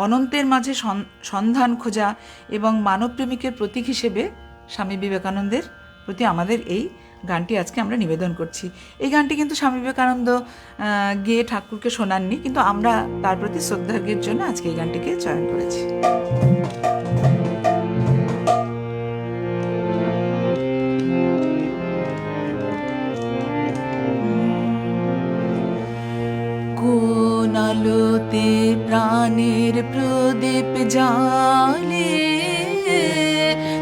অনন্তের মাঝে সন্ধান খোঁজা এবং মানব প্রেমিকের প্রতীক হিসেবে স্বামী বিবেকানন্দের প্রতি আমাদের এই গানটি আজকে আমরা নিবেদন করছি। এই গানটি কিন্তু স্বামী বিবেকানন্দ গেয়ে ঠাকুরকে শোনাননি, কিন্তু আমরা তার প্রতি শ্রদ্ধার্ঘ্যের জন্য আজকে এই গানটিকে চয়ন করেছি। কোন আলোতে প্রাণের প্রদীপ জ্বালে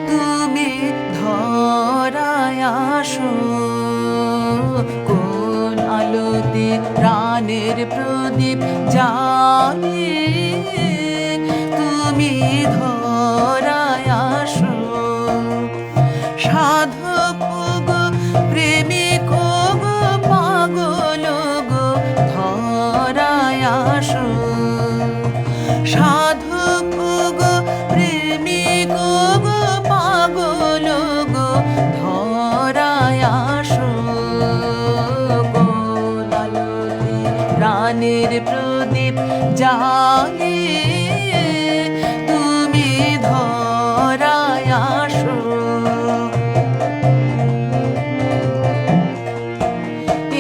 তুমি ধরায় আসো, কোন আলোতে প্রাণের প্রদীপ জ্বালে তুমি ধরায় আসো, সাধক গো প্রেমিক গো পাগল গো ধরায় আসো, সাধক গো প্রেমিক গো পাগল গো ধরায় আসো, কোন আলোতে প্রাণের প্রদীপ জ্বালে তুমি ধরায় আসো।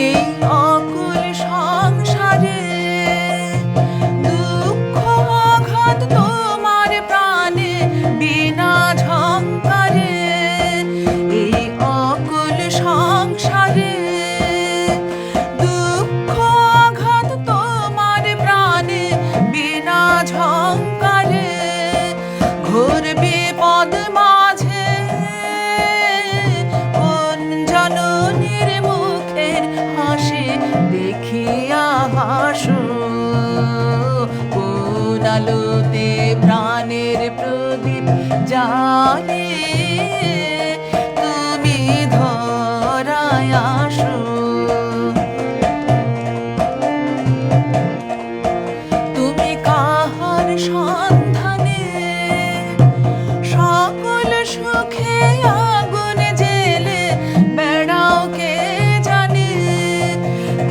এই অকুল সংসারে দুঃখ আঘাত তোমার প্রাণে বিনা ঝংকারে, এই অকুল সংসারে দুঃখ আঘাত তোমার প্রাণে বিনা ঝংকারে, ঘোর বিপদ মাঝে কোন জননীর মুখের হাসি দেখিয়া হাসো, কোন আলোতে প্রাণের প্রদীপ জ্বালে তুমি ধরায় আসো, তুমি কাহার সন্ধানে সকল সুখে আগুন জেলে বেড়াও কে জানে,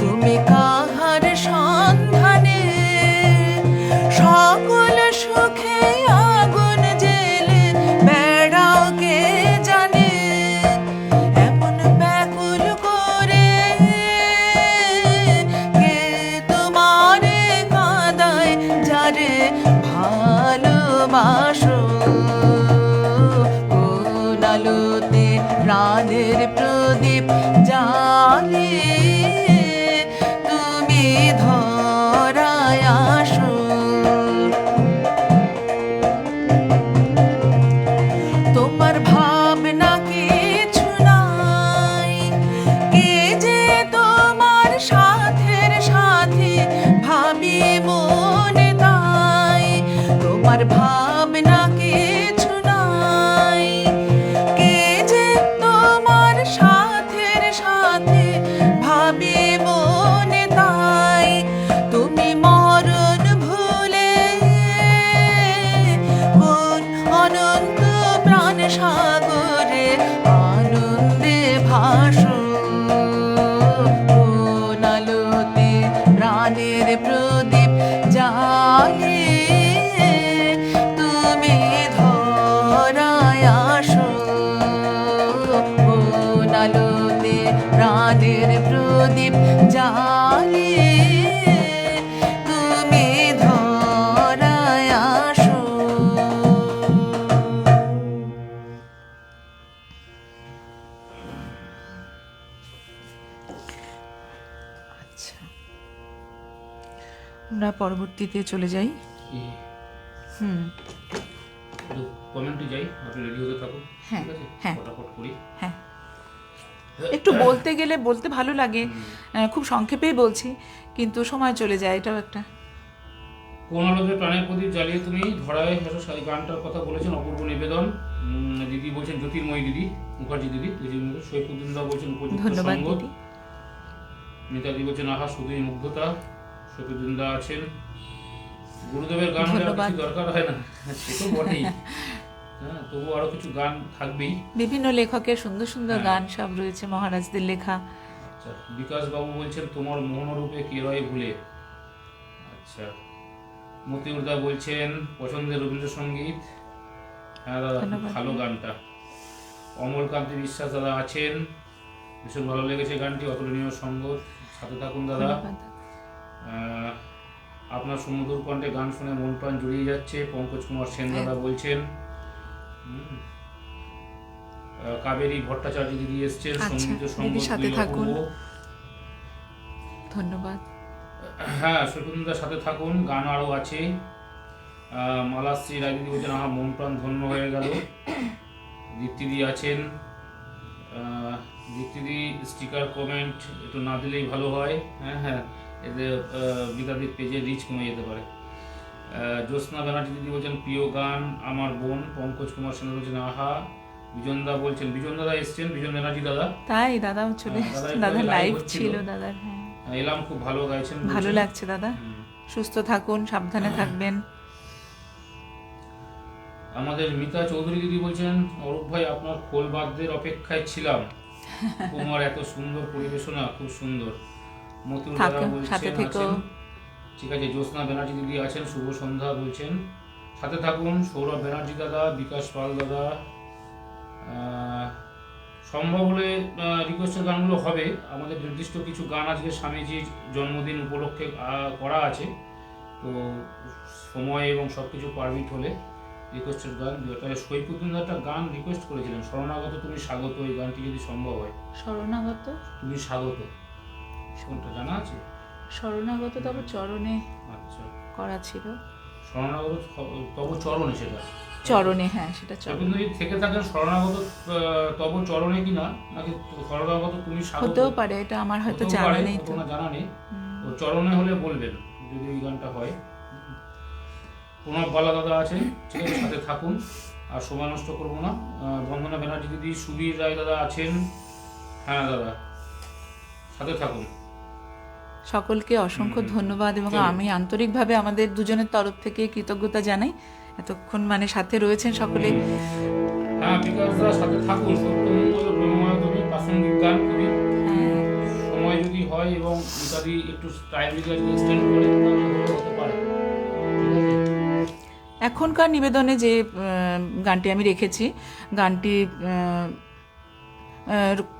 তুমি কাহার সন্ধানে ধরায় আসো, তোমার ভাবনা কিছু নাই, কে যে তোমার সাথের সাথে ভাবি মনে তাই, তোমার ভাবনা কিছু নাই, কে যে তোমার সাথের সাথে ভাবি মনে তাই, তুমি মরণ ভুলে কোন অনন্ত প্রাণ সাগরে আনন্দে ভাসো, কোন আলোতে প্রাণের প্রদীপ জ্বালিয়ে তুমি ধরায় আসো, কোন আলোতে প্রাণের প্রদীপ জ্বালিয়ে তুমি ধরায় আসো। আচ্ছা, আমরা পরবর্তীতে চলে যাই। হুম, কমেন্টে যাই, আপনি রেডি হতে থাকুন। হ্যাঁ, ঠিক আছে, হ্যাঁ। ফটাফট করি। হ্যাঁ, একটু বলতে গেলে বলতে ভালো লাগে, খুব সংক্ষেপেই বলছি, কিন্তু সময় চলে যায়, এটাও একটা। কোন আলোতে প্রাণের প্রদীপ জ্বালিয়ে তুমি ধরায় আসো, সেই গানটার কথা বলেছেন অপূর্ব নিবেদন। দিদি বলছেন জ্যোতির্ময়ী দিদি মুখার্জি দিদি, সৈফুদ্দিন দা বলছেন উপযুক্ত ধন্যবাদ সঙ্গত। দিদি। নেতাজি বলছেন আহা শুধুই মুগ্ধতা। সৈফুদ্দিন দা আছেন, গুরুদেবের গান হলে আর ধন্যবাদ। কিছু দরকার হয় না, সে তো বটেই। হ্যাঁ, তবু আরো কিছু গান থাকবেই। বিভিন্ন লেখকের সুন্দর সুন্দর হ্যাঁ। গান সব রয়েছে, মহারাজদের লেখা। আচ্ছা, বিকাশ বাবু বলছেন তোমার মোহনরূপে কে রয় ভুলে। আচ্ছা, মতিউর দা বলছেন পছন্দের রবীন্দ্রসঙ্গীত। হ্যাঁ দাদা, খুব ধন্যবাদ। ভালো গানটা। অমলকান্তি বিশ্বাস দাদা আছেন, ভীষণ ভালো লেগেছে গানটি, অতুলনীয় সঙ্গত, সাথে থাকুন দাদা। ধন্যবাদ। আপনার সুমধুর কণ্ঠে গান শুনে মন প্রাণ জুড়িয়ে যাচ্ছে, পঙ্কজ কুমার সেন দাদা বলছেন। কাবেরী ভট্টাচার্য দিদি এসছেন, আচ্ছা, সঙ্গীত ও সঙ্গত দিদির সাথে দুই থাকুন। অপূর্ব। ধন্যবাদ। হ্যাঁ, সৈকুন্দার সাথে থাকুন, গান আরও আছে। মালাশ্রী রায় দিদি বলছেন আহা মন প্রাণ ধন্য হয়ে গেল। দীপ্তিদি আছেন, দীপ্তিদি স্টিকার কমেন্ট একটু না দিলেই ভালো হয়। হ্যাঁ হ্যাঁ, এতে বিকাদির পেজে রিচ কমে যেতে পারে। জ্যোৎস্না ব্যানার্জি দিদি বলছেন প্রিয় গান আমার বোন। পঙ্কজ কুমার সেন বলছেন আহা। বিজন দা বলছেন, বিজন দাদা এসছেন, বিজন ব্যানার্জি দাদা। তাই দাদাও চলে হ্যাঁ, দাদা এসেছে, একটু দাদার আগে লাইভ live হচ্ছিল। ছিল দাদার। হ্যাঁ, এলাম, খুব ভালো গাইছেন ভালো বলছেন। লাগছে দাদা, সুস্থ থাকুন, সাবধানে থাকবেন। আমাদের মিতা চৌধুরী দিদি বলছেন অরূপ ভাই আপনার খোল বাদ্যের অপেক্ষায় ছিলাম, তোমার এত সুন্দর পরিবেশনা, খুব সুন্দর। মতিউর দাদা থাকুন, বলছেন সাথে থেকো। আছেন। ঠিক আছে, জ্যোৎস্না ব্যানার্জি দিদি আছেন, শুভ সন্ধ্যা বলছেন, সাথে থাকুন। সৌরভ ব্যানার্জি দাদা, বিকাশ পাল দাদা। সম্ভব হলে রিকোয়েস্টের গানগুলো হবে। আমাদের নির্দিষ্ট কিছু গান আজকে স্বামীজির জন্মদিন উপলক্ষে করা আছে, তো সময় এবং সব কিছু পারমিট হলে রিকোয়েস্টের গান তাহলে সৈফুদ্দিন একটা গান রিকোয়েস্ট করেছিলেন, শরণাগত তুমি স্বাগত, এই গানটি যদি সম্ভব হয়। শরণাগত, তুমি স্বাগত, কোনটা জানা আছে? শরণাগত তবে চরণে আচ্ছা, করা ছিল। শরণাগত তব চরণে, সেটা চরণে, হ্যাঁ সেটা চরণে আপনি যদি থেকে থাকেন শরণাগত তব চরণে কিনা, নাকি শরণাগত তুমি স্বাগত হতেও পারে, এটা আমার হয়তো হতেও জানা পারে, নেই তো। আপনার জানা নেই। তো চরণে হলে বলবেন যদি এই গানটা হয়। প্রণব বালা দাদা আছে, ঠিক আছে, সাথে থাকুন, আর সময় নষ্ট করবো না। বন্দনা ব্যানার্জি দিদি, সুবীর রায় দাদা আছেন। হ্যাঁ দাদা, সাথে থাকুন। সকলকে অসংখ্য ধন্যবাদ, এবং চলুন। আমি আন্তরিকভাবে আমাদের দুজনের তরফ থেকে কৃতজ্ঞতা জানাই, এতক্ষণ মানে সাথে রয়েছেন সকলে। হ্যাঁ, বিকাশ দা সাথে থাকুন। সত্যমঙ্গল ব্রহ্মময় কবি, প্রাসঙ্গিক গান কবি। হ্যাঁ, সময় যদি হয় এবং ইত্যাদি একটু টাইম যদি এক্সটেন্ড করে তাহলে হতে পারে। ঠিক আছে। এখনকার নিবেদনে যে গানটি আমি রেখেছি, গানটি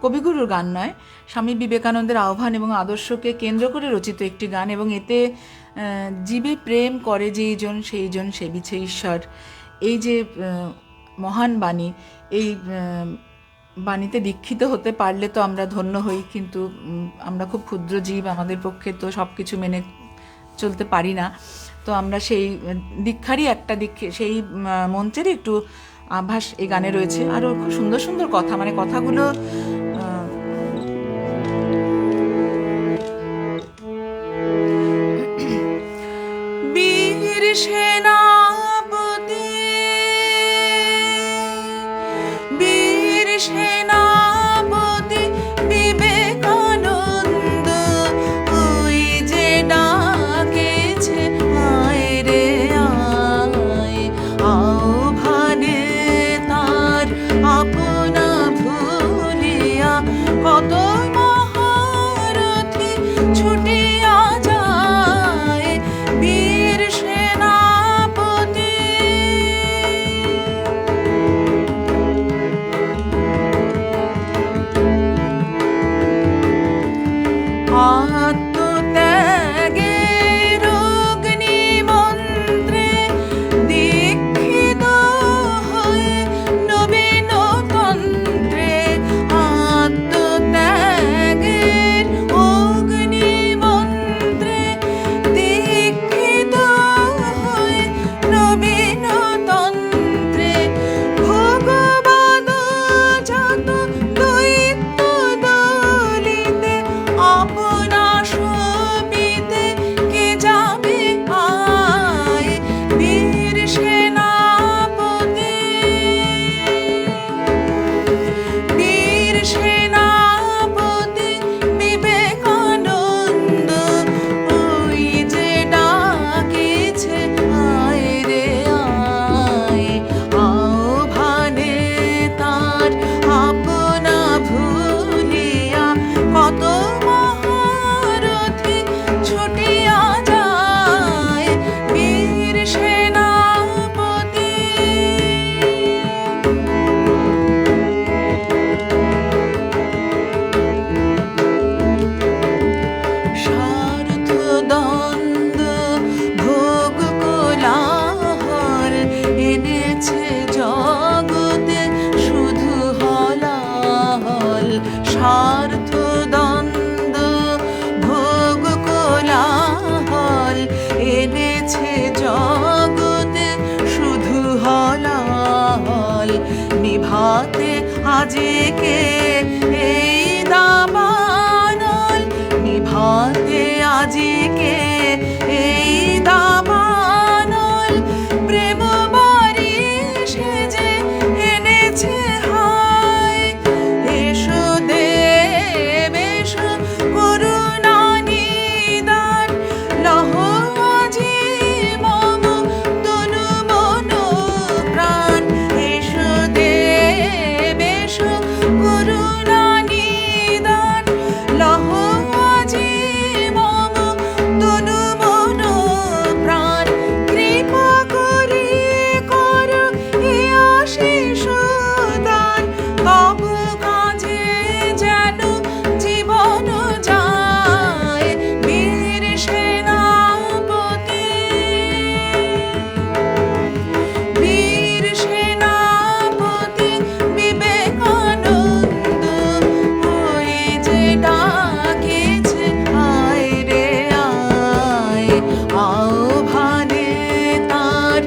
কবিগুরুর গান নয়, স্বামী বিবেকানন্দের আহ্বান এবং আদর্শকে কেন্দ্র করে রচিত একটি গান, এবং এতে জীবে প্রেম করে যেইজন সেইজন সেবিছে ঈশ্বর, এই যে মহান বাণী, এই বাণীতে দীক্ষিত হতে পারলে তো আমরা ধন্য হই, কিন্তু আমরা খুব ক্ষুদ্র জীব, আমাদের পক্ষে তো সব কিছু মেনে চলতে পারি না। তো আমরা সেই দীক্ষারই একটা সেই মন্ত্রেরই একটু আভাস এই গানে রয়েছে। আরও খুব সুন্দর সুন্দর কথা, মানে কথাগুলো বীর সেনাপতি, বীর সেনাপতি বিবেকানন্দ, ওই যে ডাকেছে আয় রে আয়, আহ্বানে তার আপনা ভুলিয়া কত মহারথী ছুটিয়া যায়। বীর সেনাপতি, আত্মত্যাগের অগ্নিমন্ত্রে দীক্ষিত হয়ে নবীন তন্ত্রে, আত্মত্যাগের অগ্নিমন্ত্রে দীক্ষিত হয়ে নবীন তন্ত্রে, ভগবদ জাত দৈত্য দলিতে আপনা সপিতে কে যাবে আয়। বীর সেনাপতি, বীর সেনাপতি বিবেকানন্দ, ওই যে ডাকেছে আয় রে আয়, আহ্বানে তার আপনা ভুলিয়া কত মহারথী ছুটিয়া যায়। বীর সেনাপতি, স্বার্থ দ্বন্দ্ব ভোগ কোলাহল এনেছে জগতে শুধু হলাহল। স্বার্থ দ্বন্দ্ব ভোগ কোলাহল এনেছে জগতে শুধু হলাহল। নিভাতে আজকে এই দাবানল, নিভাতে আজকে এই দাবানল, প্রেম বাড়ি সেজে এনেছে হায়। এসো দেব এসো করুণা নিদান, লহ আজি মম তনু মন প্রাণ। এসো দেব এসো করুণা নিদান, লহ আজি মম তনু মন প্রাণ। কৃপা করি কর এ আশিস দান, তব কাজে যেন জীবন যায়। বীর সেনাপতি, বীর সেনাপতি বিবেকানন্দ, ওই যে ডাকেছে আয় রে আয়, আহ্বানে তার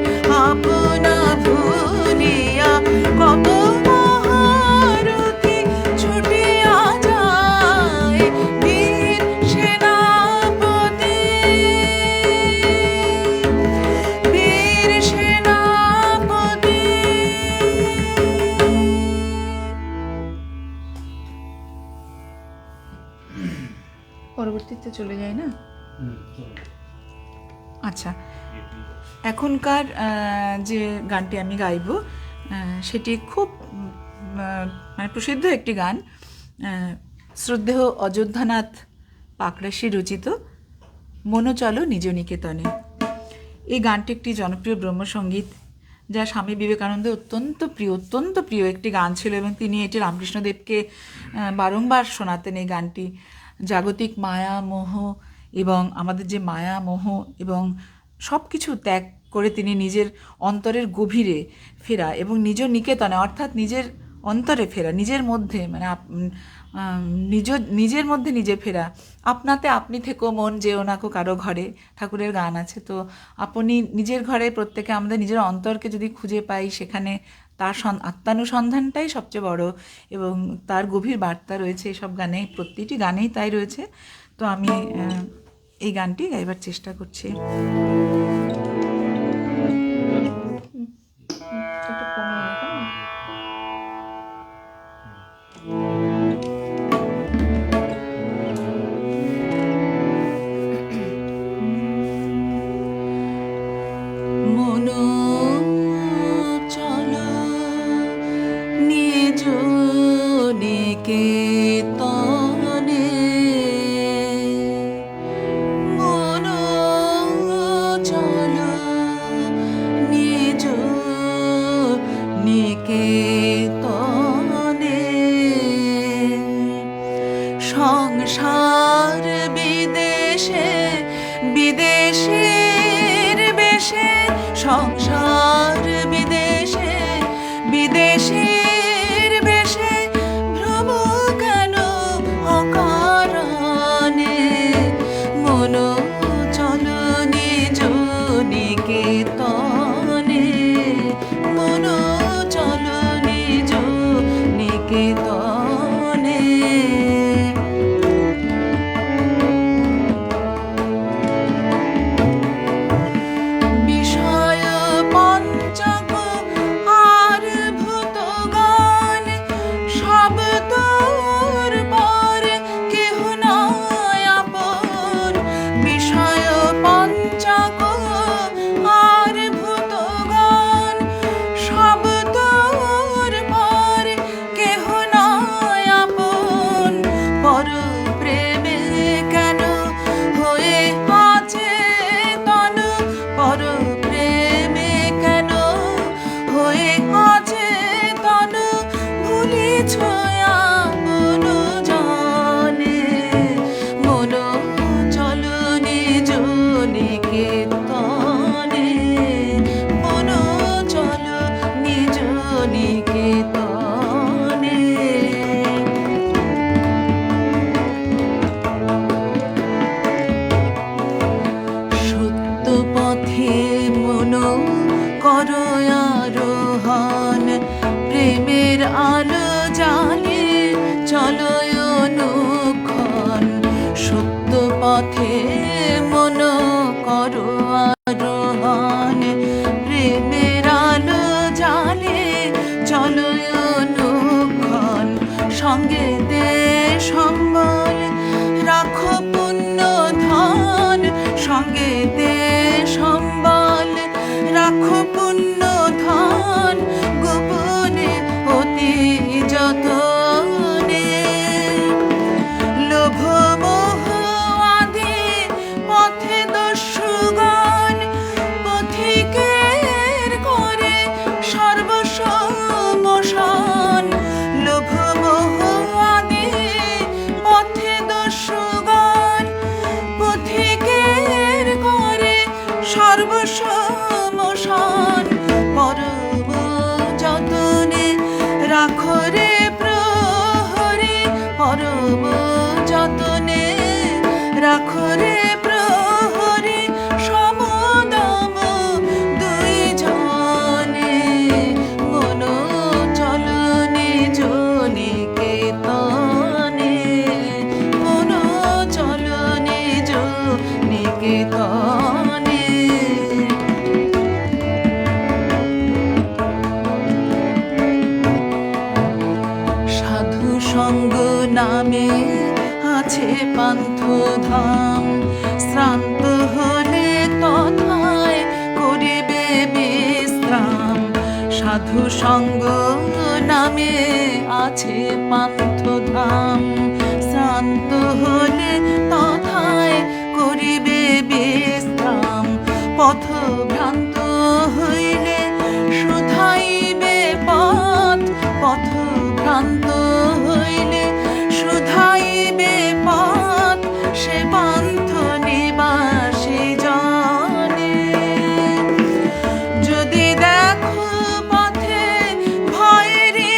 আপনা ভুলিয়া কত মহারথী ছুটিয়া যায়। বীর সেনাপতি, বীর সেনাপতি। পরবর্তীতে চলে যায় না? আচ্ছা, এখনকার যে গানটি আমি গাইব সেটি খুব মানে প্রসিদ্ধ একটি গান, শ্রদ্ধেয় অযোধ্যানাথ পাকরাশি রচিত মনো চলো নিজ নিকেতনে। এই গানটি একটি জনপ্রিয় ব্রহ্মসঙ্গীত, যা স্বামী বিবেকানন্দের অত্যন্ত প্রিয় একটি গান ছিল, এবং তিনি এটি রামকৃষ্ণদেবকে বারংবার শোনাতেন। এই গানটি জাগতিক মায়া মোহ এবং আমাদের যে মায়া মোহ এবং সব কিছু ত্যাগ করে তিনি নিজের অন্তরের গভীরে ফেরা এবং নিজ নিকেতনে অর্থাৎ নিজের অন্তরে ফেরা, নিজের মধ্যে, মানে নিজের মধ্যে নিজে ফেরা। আপনাতে আপনি থেকো মন যেও না কো কারো ঘরে, ঠাকুরের গান আছে। তো আপনি নিজের ঘরে, প্রত্যেকে আমাদের নিজের অন্তরকে যদি খুঁজে পাই, সেখানে তার আত্মানুসন্ধানটাই সবচেয়ে বড়, এবং তার গভীর বার্তা রয়েছে এসব গানে, প্রতিটি গানেই তাই রয়েছে। তো আমি এই গানটি গাইবার চেষ্টা করছি। একটু কমিয়ে নিতাম। মনো চলো নিজ নিকেতনে, মনো চলো নিজ নিকেতনে। সংসার বিদেশে বিদেশের বেশে, সংসার বিদেশে বিদেশের বেশে, ভ্রম কেন অকারণে। মনো চলো নিজ নিকেতনে, মনো চলো নিজ নিকেতনে। বিষয় পঞ্চক আর ভূতগণ, সব তোর পর কেহ নয় আপন। বিষয় পঞ্চক আর ভূতগণ, সব তোর পর কেহ নয় আপন। পর প্রেমে কেন হয়ে আছে তন, পর প্রেমে কেন হয়ে আছে তন, ভুলিছ আপন জনে। মনো চলো নিজ নিকেতনে, মনো চলো নিজ নিকেতনে। সত্য পথে মনো করো আরোহণ, প্রেমের আলো জালে চলো অনুক্ষণ। সত্য পথে মনো করো আরোহণ, প্রেমের আলো জালে চলো অনুক্ষণ। সঙ্গে দে সম্বল রাখো পুণ্য ধন, সঙ্গে দে সম্বল রাখো পুণ্য ধন। গোপনে অতি যতনে, লোভ মোহ আদি পথে দস্যুগণ, পথিকের করে সর্বসমশন। লোভ মোহ আদি পথে দস্যুগণ, পথিকের করে সর্বসমশন। পরম যতনে রাখো রে প্রহরী, পরম যতনে রাখো রে প্রহরী, সমদম দুই জনে। মনো চলো নিজ নিকেতনে, মনো চলো নিজ নিকেতনে। সাধু সঙ্গ নামে আছে পান্থধাম, শ্রান্ত হলে তথায় করিবে বিশ্রাম। সাধু সঙ্গ নামে আছে পান্থধাম, শ্রান্ত হলে তথায় করিবে বিশ্রাম। পথভ্রান্ত হইলে শুধাইবে পথ, পথভ্রান্ত হইলে শুধাইবে পথ। সে পান্থ নিবাসী জনে, যদি দেখো পথে ভয়েরই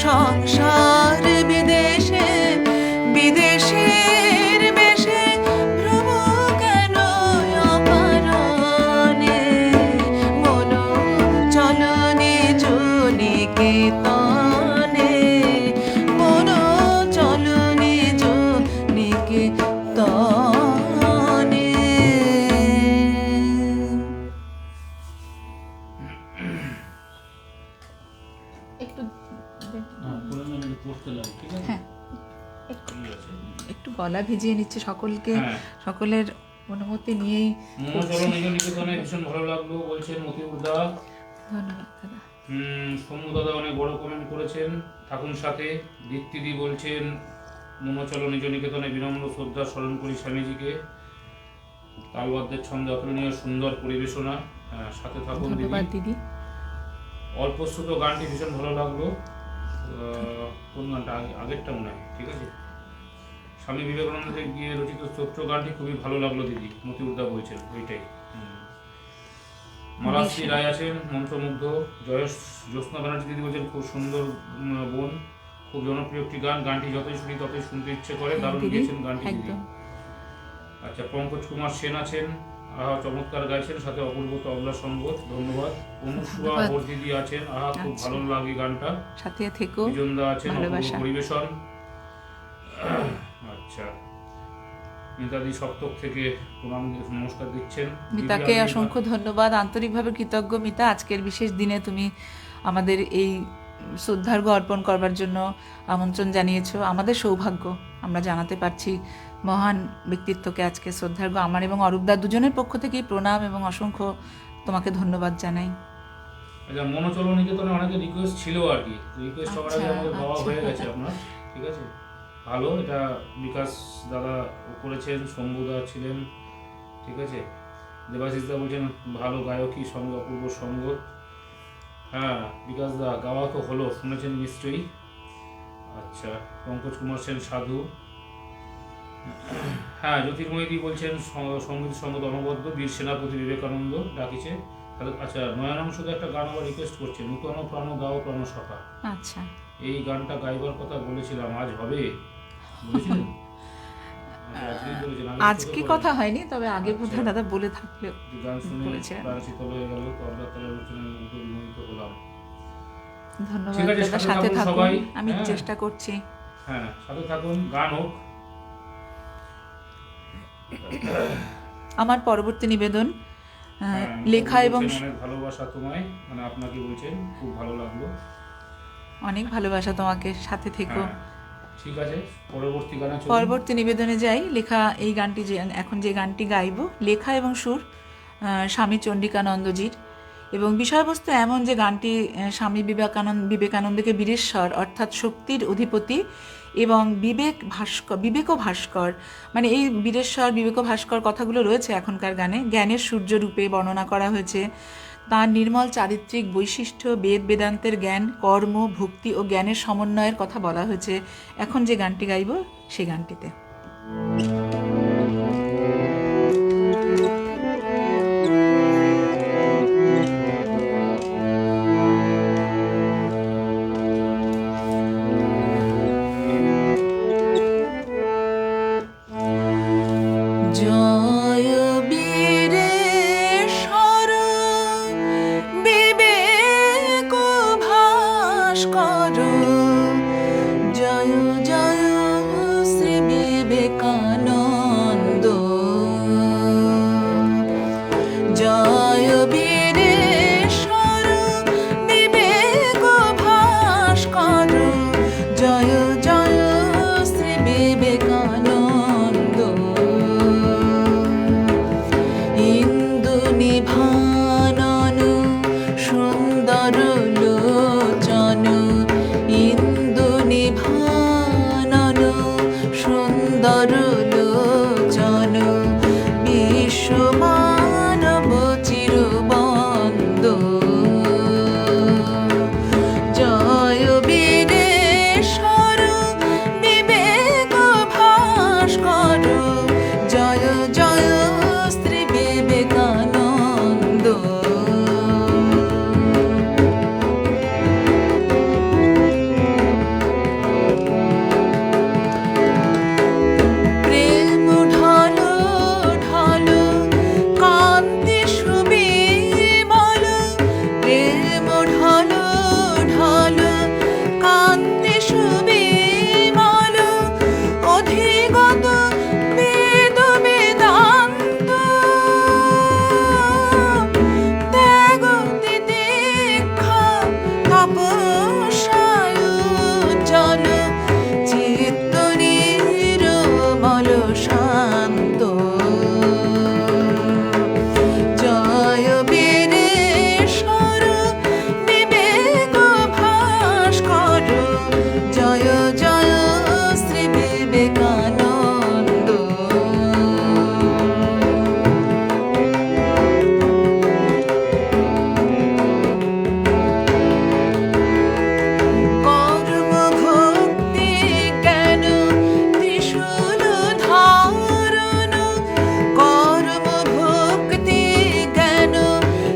সংসার বিদেশে, বিদেশের বেশে ভ্রম কেন অকারণে, মন চলনে নিকেতনে, মন চলনে নিকেতনে। একটু হ্যাঁ, একটু গলা ভিজিয়ে নিচ্ছে সকলকে, সকলের অনুমতি নিয়েই। মনোচলন নিকেতনে ভীষণ ভালো লাগলো বলছেন মতিউর দা। ধন্যবাদ দাদা। সৌম্য দাদা অনেক বড় কমেন্ট করেছেন, থাকুন সাথে। দীপ্তিদি বলছেন মনোচলন নিকেতনে বিনম্র শ্রদ্ধা স্মরণ করি স্বামীজিকে, তালবাদ্যের ছন্দে অতুলনীয় সুন্দর পরিবেশনা। সাথে থাকুন ধন্যবাদ দিদি। অল্পশ্রুত গানটি ভীষণ ভালো লাগলো। কোন গানটা? আগেরটা মনে হয়, ঠিক আছে। স্বামী বিবেকানন্দের গিয়ে রচিত স্তোত্র গানটি খুবই ভালো লাগলো দিদি, মতিউরদা বলছেন ওইটাই। মালাশ্রী রায় আছেন মন্ত্রমুগ্ধ। জ্যোৎস্না ব্যানার্জি দিদি বলছেন খুব সুন্দর বোন, খুব জনপ্রিয় একটি গান, গানটি যতই শুনি ততই শুনতে ইচ্ছে করে, দারুণ গেয়েছেন গানটি দিদি। আচ্ছা, পঙ্কজ কুমার সেন আছেন, আহা চমৎকার গাইছেন, সাথে অপূর্ব তবলা সঙ্গত, ধন্যবাদ। অনুসুয়া বোর দিদি আছেন, আহা খুব ভালো লাগে গানটা, সাথে থেকো। বিজনদা আছেন, অপূর্ব পরিবেশন। আচ্ছা, মিতাদি সপ্তক থেকে প্রণাম নমস্কার দিচ্ছেন। মিতাকে অসংখ্য ধন্যবাদ, আন্তরিকভাবে কৃতজ্ঞ মিতা। আজকের বিশেষ দিনে তুমি আমাদের এই শ্রদ্ধার্ঘ অর্পণ করবার জন্য আমন্ত্রণ জানিয়েছো। আমাদের সৌভাগ্য, আমরা জানাতে পারছি মহান ব্যক্তিত্বকে আজকে শ্রদ্ধার্ঘ। আমার এবং অরূপদা দুজনের পক্ষ থেকেই প্রণাম এবং অসংখ্য তোমাকে ধন্যবাদ জানাই। আচ্ছা, মনোচলন নিকেতনে অনেকে রিকোয়েস্ট ছিল আর কি, রিকোয়েস্ট সবার আগে আমাদের দেওয়া হয়ে গেছে আপনার, ঠিক আছে। ভালো, এটা বিকাশ দাদা করেছেন, শম্ভুদা ছিলেন, ঠিক আছে। দেবাশিস দা বলছেন ভালো গায়কী, সঙ্গে অপূর্ব সঙ্গত। হ্যাঁ, বিকাশ দা গাওয়া তো হলো, শুনেছেন নিশ্চয়ই। আচ্ছা, পঙ্কজ কুমার সেন সাধু। হ্যাঁ, জ্যোতির্ময়ী বলছেন সঙ্গীত সঙ্গত অনবদ্য, বীর সেনাপতি বিবেকানন্দ ডাকিছে। আচ্ছা, নয়নাম শুধু একটা গান আবার রিকোয়েস্ট করছে, নূতন প্রাণ গাও প্রাণ সখা। আচ্ছা, এই গানটা গাইবার কথা বলেছিলাম, আজ হবে? বলেছিলেন? আজকে কথা হয়নি, তবে আগে বোধহয় দাদা বলে থাকলে গান শুনে প্রাণ শীতল হয়ে গেল, তবলা তালের রচনায় মুগ্ধ হলাম। ধন্যবাদ দাদা, সাথে থাকুন, আমি চেষ্টা করছি। হ্যাঁ, সাথে থাকুন, গান হোক। আমার পরবর্তী নিবেদন লেখা এবং ভালোবাসা তোমায়, মানে আপনাকে বলছেন, খুব ভালো লাগলো। অনেক ভালোবাসা তোমাকে, সাথে থেকো। ঠিক আছে, পরবর্তী নিবেদনে যাই। লেখা এই গানটি, যে এখন যে গানটি গাইব, লেখা এবং সুর স্বামী চণ্ডিকানন্দজির, এবং বিষয়বস্তু এমন যে গানটি স্বামী বিবেকানন্দকে বীরেশ্বর অর্থাৎ শক্তির অধিপতি এবং বিবেক ভাস্কর, মানে এই বীরেশ্বর বিবেক ভাস্কর কথাগুলো রয়েছে এখনকার গানে, জ্ঞানের সূর্য রূপে বর্ণনা করা হয়েছে। তাঁর নির্মল চারিত্রিক বৈশিষ্ট্য, বেদ বেদান্তের জ্ঞান, কর্ম, ভক্তি ও জ্ঞানের সমন্বয়ের কথা বলা হয়েছে এখন যে গানটি গাইব সেই গানটিতে। জয় বীরেশ্বর বিবেক ভাস্কর, জয় জয় শ্রী বিবেকানন্দ। সুবিমল অধিগত বেদ বেদান্ত ত্যাগ তিতিক্ষা তপস্যায় উজ্জ্বল চিত্ত নির্মল শান্ত জয় বীরেশ্বর বিবেক ভাস্কর জয় জয় শ্রী বিবেকানন্দ কর্ম ভক্তি জ্ঞান ত্রিশূল ধারণ কর্ম ভক্তি জ্ঞান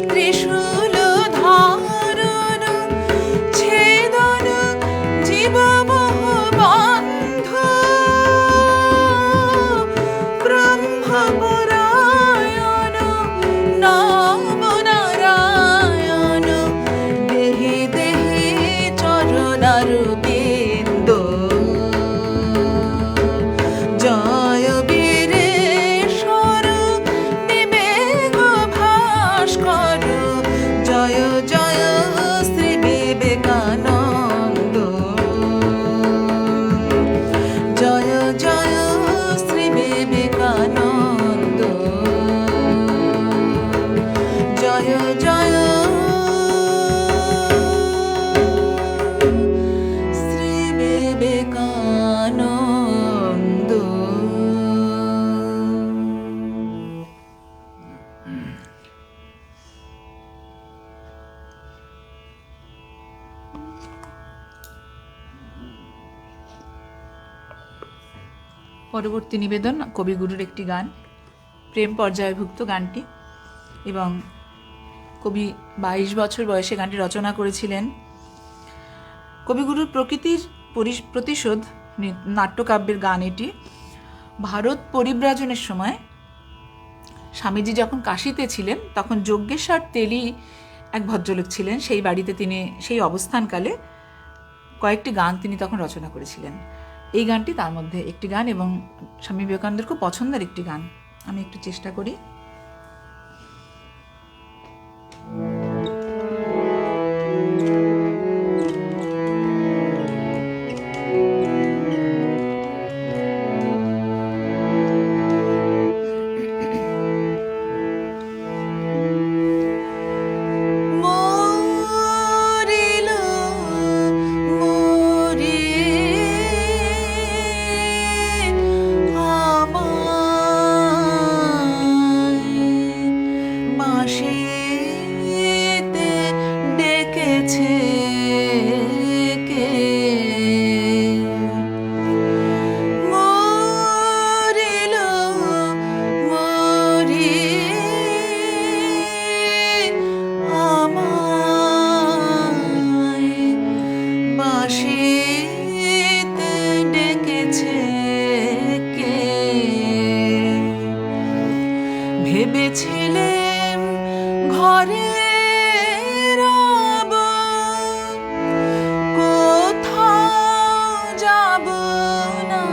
ত্রিশূল ধারণ ছেদন জীবমোহ বন্ধ ব্রহ্মপরায়ণ নাম নারায়ণ দেহি দেহি চরণারবিন্দ জয় বীরেশ্বর বিবেক ভাস্কর জয় জয় শ্রী বিবেকানন্দ জয় জয় শ্রী বিবেকানন্দ জয় জয় শ্রী বিবেকানন্দ। পরবর্তী নিবেদন কবিগুরুর একটি গান, প্রেম পর্যায়ভুক্ত গানটি, এবং কবি 22 বছর বয়সে গানটি রচনা করেছিলেন। কবিগুরুর প্রকৃতির প্রতিশোধ নাট্যকাব্যের গান এটি। ভারত পরিব্রাজনের সময় স্বামীজি যখন কাশীতে ছিলেন তখন যজ্ঞেশ্বর তেলি এক ভদ্রলোক ছিলেন, সেই বাড়িতে তিনি সেই অবস্থানকালে কয়েকটি গান তিনি তখন রচনা করেছিলেন। এই গানটি তার মধ্যে একটি গান এবং স্বামী বিবেকানন্দের খুব পছন্দের একটি গান। আমি একটু চেষ্টা করি। মরিল মরি আমায় বাঁশিতে ডেকেছে কে মরিল মরি আমায় বাঁশিতে ডেকেছে কে ভেবেছিলেন ঘরে রব কোথাও যাব না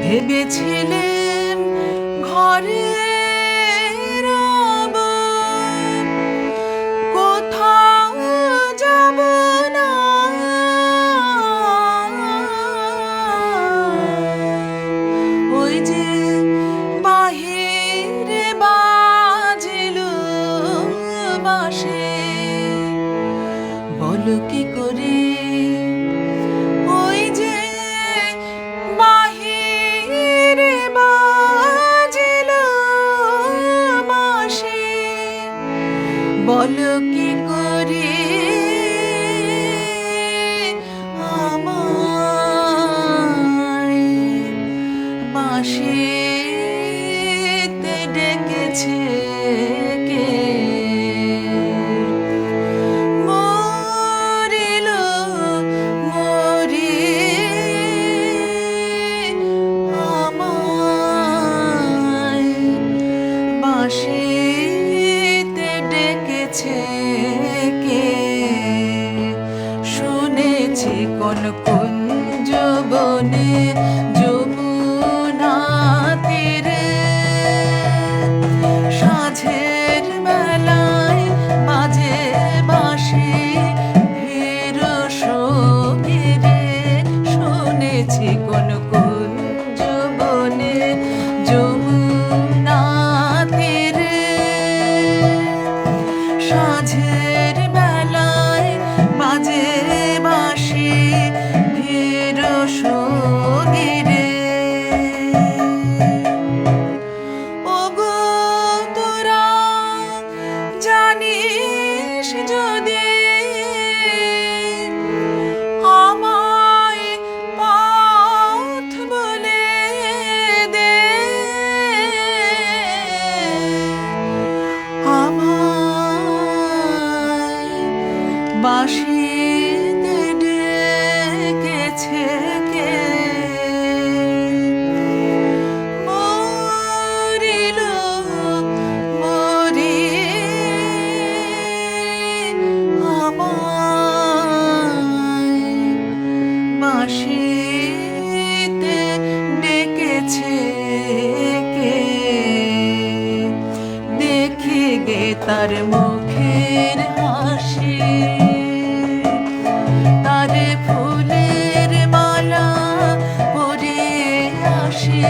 ভেবেছিলেন ঘরে রব কোথাও যাব না ওই যে বাহিরে বাজিল বাঁশি বল কি করে ওই যে বাহিরে বাজিল বাঁশি বল কি করে আমায় বাঁশিতে ডেকেছে কে মরিল মরি আমায় বাঁশিতে ডেকেছে ডেকেছে কে, শুনেছি কোন কুঞ্জ বনে যমুনা তীরে, সাঁঝের বেলায় বাজে বাঁশি ভীর সঙ্গীরে, শুনেছি কোন কুঞ্জ বনে যমুনা তীরে, সাঁঝের বেলায় বাজে বাঁশি ভীর সঙ্গীরে। ওগো তোরা জানিস যদি আমায় পথ বলে দে, আমায় বাঁশিতে ডেকেছে কে, মরিল মরি আমায় বাঁশিতে ডেকেছে কে, দেখে গে তার মুখের হাসি, তারে ফুলের মালা পরিয়ে আসি,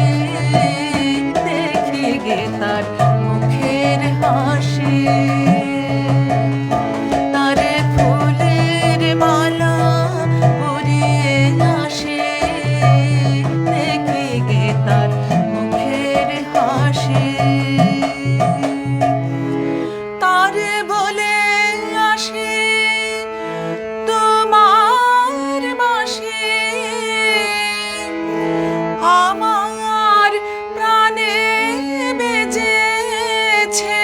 দেখে গে তার মুখের হাসি, তারে ফুলের মালা পরিয়ে আসি, দেখে গে তার মুখের হাসি, তারে বলে আসি তোমার বাঁশি আমার প্রাণে বেজেছে,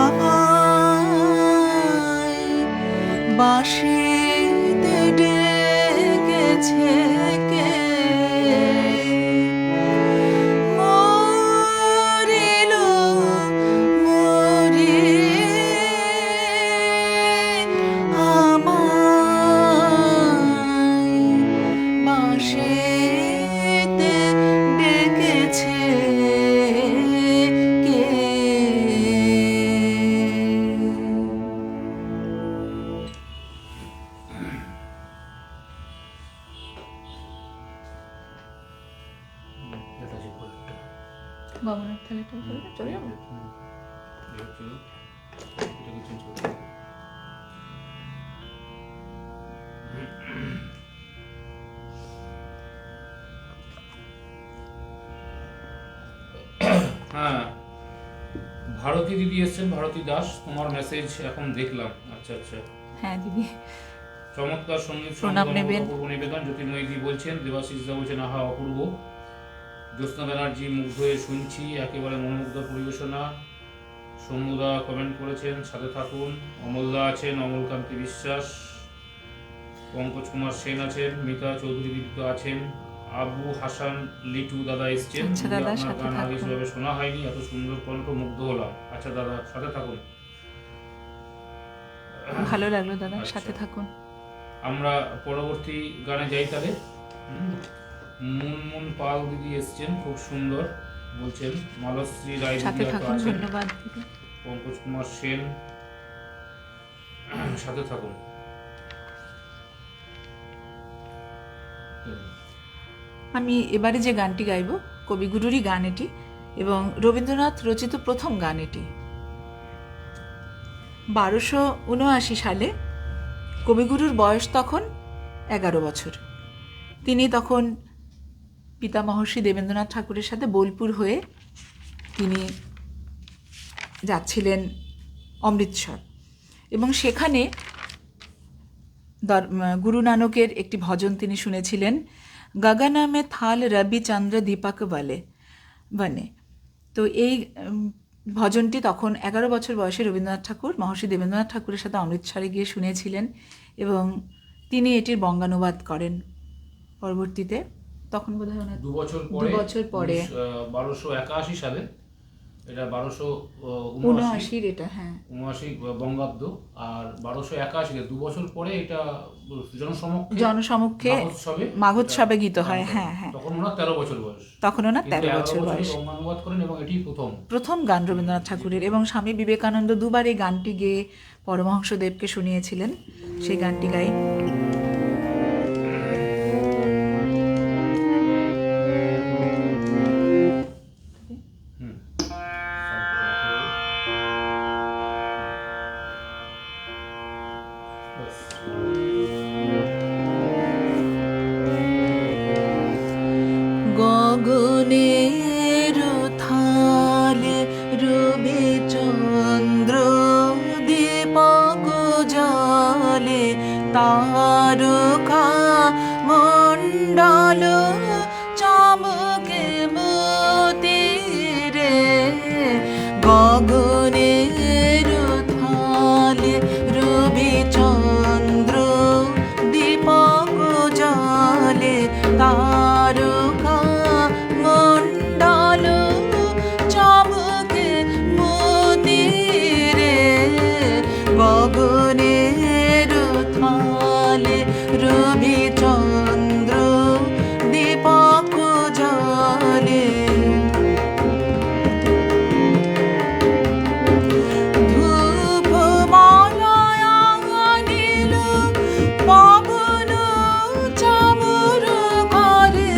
আমায় বাঁশিতে ডেকেছে কে, মরিল মরি আমায় বাঁশিতে ডেকেছে কে। এটা আছে পরেরটা। বামনের থালিটা চলে যাবো। এটাকে চেঞ্জ করতে হবে। হ্যাঁ, ভারতী দিদি এসছেন, ভারতী দাস, তোমার মেসেজ এখন দেখলাম। আচ্ছা আচ্ছা, হ্যাঁ দিদি, চমৎকার সঙ্গীত প্রণাম নেবেন। অপূর্ব নিবেদন। জ্যোতির্ময়ী দি বলছেন, দেবাশিস দা বলছেন আহা অপূর্ব। জ্যোৎস্না ব্যানার্জি মুগ্ধ হয়ে শুনছি, একেবারে মনোমুগ্ধ পরিবেশনা। সৌম্যদা কমেন্ট করেছেন সাথে থাকুন। অমলদা আছেন, অমলকান্তি বিশ্বাস, পঙ্কজ কুমার সেন আছেন, মিতা চৌধুরী দিদি আছেন, আবু হাসান লিটু দাদা এসছেন। আচ্ছা দাদা, আপনার সাথে গান আগে থাকুন। সেভাবে শোনা হয়নি, এত সুন্দর কণ্ঠ, মুগ্ধ হলাম। আচ্ছা দাদা সাথে থাকুন। ভালো লাগলো দাদা, আচ্ছা। সাথে থাকুন। আমরা পরবর্তী গানে যাই তাহলে। মুনমুন পাল দিদি এসছেন, খুব সুন্দর বলছেন। মালশ্রী রায় সাথে দিদি থাকুন, আছেন, ধন্যবাদ দিদি। পঙ্কজ কুমার সেন, সাথে থাকুন। আমি এবারে যে গানটি গাইব কবিগুরুরই গান এটি, এবং রবীন্দ্রনাথ রচিত প্রথম গান এটি। 1279 সালে কবিগুরুর বয়স তখন 11 বছর। তিনি তখন পিতা মহর্ষি দেবেন্দ্রনাথ ঠাকুরের সাথে বোলপুর হয়ে তিনি যাচ্ছিলেন অমৃতসর, এবং সেখানে গুরু নানকের একটি ভজন তিনি শুনেছিলেন, গগনা মে থাল রবি চন্দ্র দীপক বনে। তো এই ভজনটি তখন 11 বছর বয়সে রবীন্দ্রনাথ ঠাকুর মহর্ষি দেবেন্দ্রনাথ ঠাকুরের সাথে অমৃতসরে গিয়ে শুনেছিলেন, এবং তিনি এটির বঙ্গানুবাদ করেন পরবর্তীতে। তখন বোধহয় 2 বছর পরে 2 বছর পরে 1281 সালে এটা 1279 উনআশির এটা, হ্যাঁ। 79 বঙ্গাব্দ, আর 1281 দু বছর পরে এটা জনসমক্ষে মাঘোৎসবে গীত হয়, হ্যাঁ হ্যাঁ। তখন ওনার 13 বছর বয়স, তখন ওনার 13 বছর বয়স। অনুবাদ করেন এবং এটি প্রথম গান রবীন্দ্রনাথ ঠাকুরের। এবং স্বামী বিবেকানন্দ দুবার এই গানটি গেয়ে পরমহংসদেবকে শুনিয়েছিলেন। সেই গানটি গাই। গগনের থালে রবি চন্দ্র দীপক জালে তারকা মণ্ডল চমকে মতিরে। গগনের থালে রবি চন্দ্র দীপক জালে তারকা মণ্ডল চমকে মতিরে। গগনের থালে রবি চন্দ্র দীপক জালে ধূপ মালায়া নীল পবন চামর করে।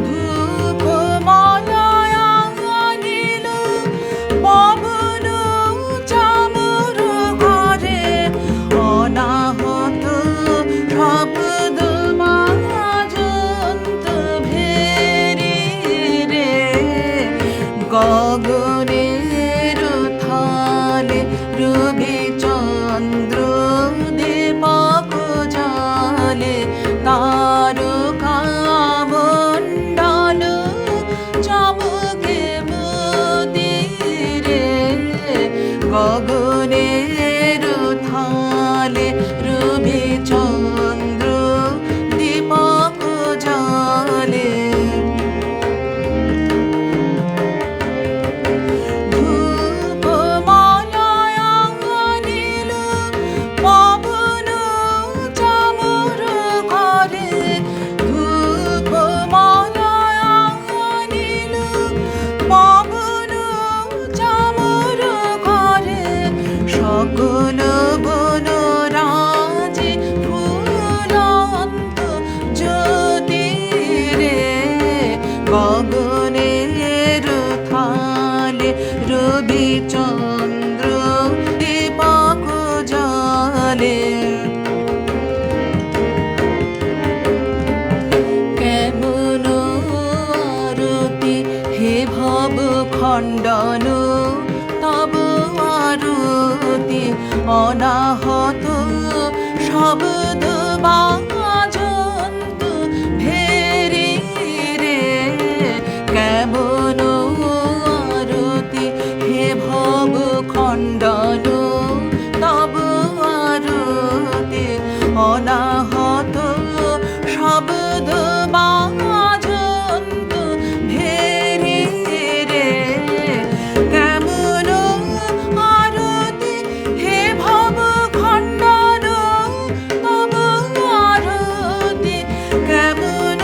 ধূপ মালায়া নীল পবন চামর করে। অনাহত শব্দ মাজন্ত ভেরি রে। গগনের থালে রবি চন্দ্র দীপক জালে তারকা মণ্ডল চমকে মতিরে। গগনের থালে রবি চন্দ্র দীপক জালে ধূপ মালায়া নীল পবন চামর করে। ধূপ মালায়া নীল পবন চামর করে। সকল বনরাজি ফুলন্ত জ্যোতিরে। গগনের থালে রবি চন্দ্র দীপক জালে কেমন আরতি হে ভব খণ্ডন তব আরতি। অনাহত শব্দ বাজন্ত ভেরি রে। কেমন আরতি হে ভব খণ্ডন তব আরতি। অনাহত শব্দ বাজন্ত ভেরি রে। কেমন আরতি হে ভব খণ্ডন তব আরতি। কেমন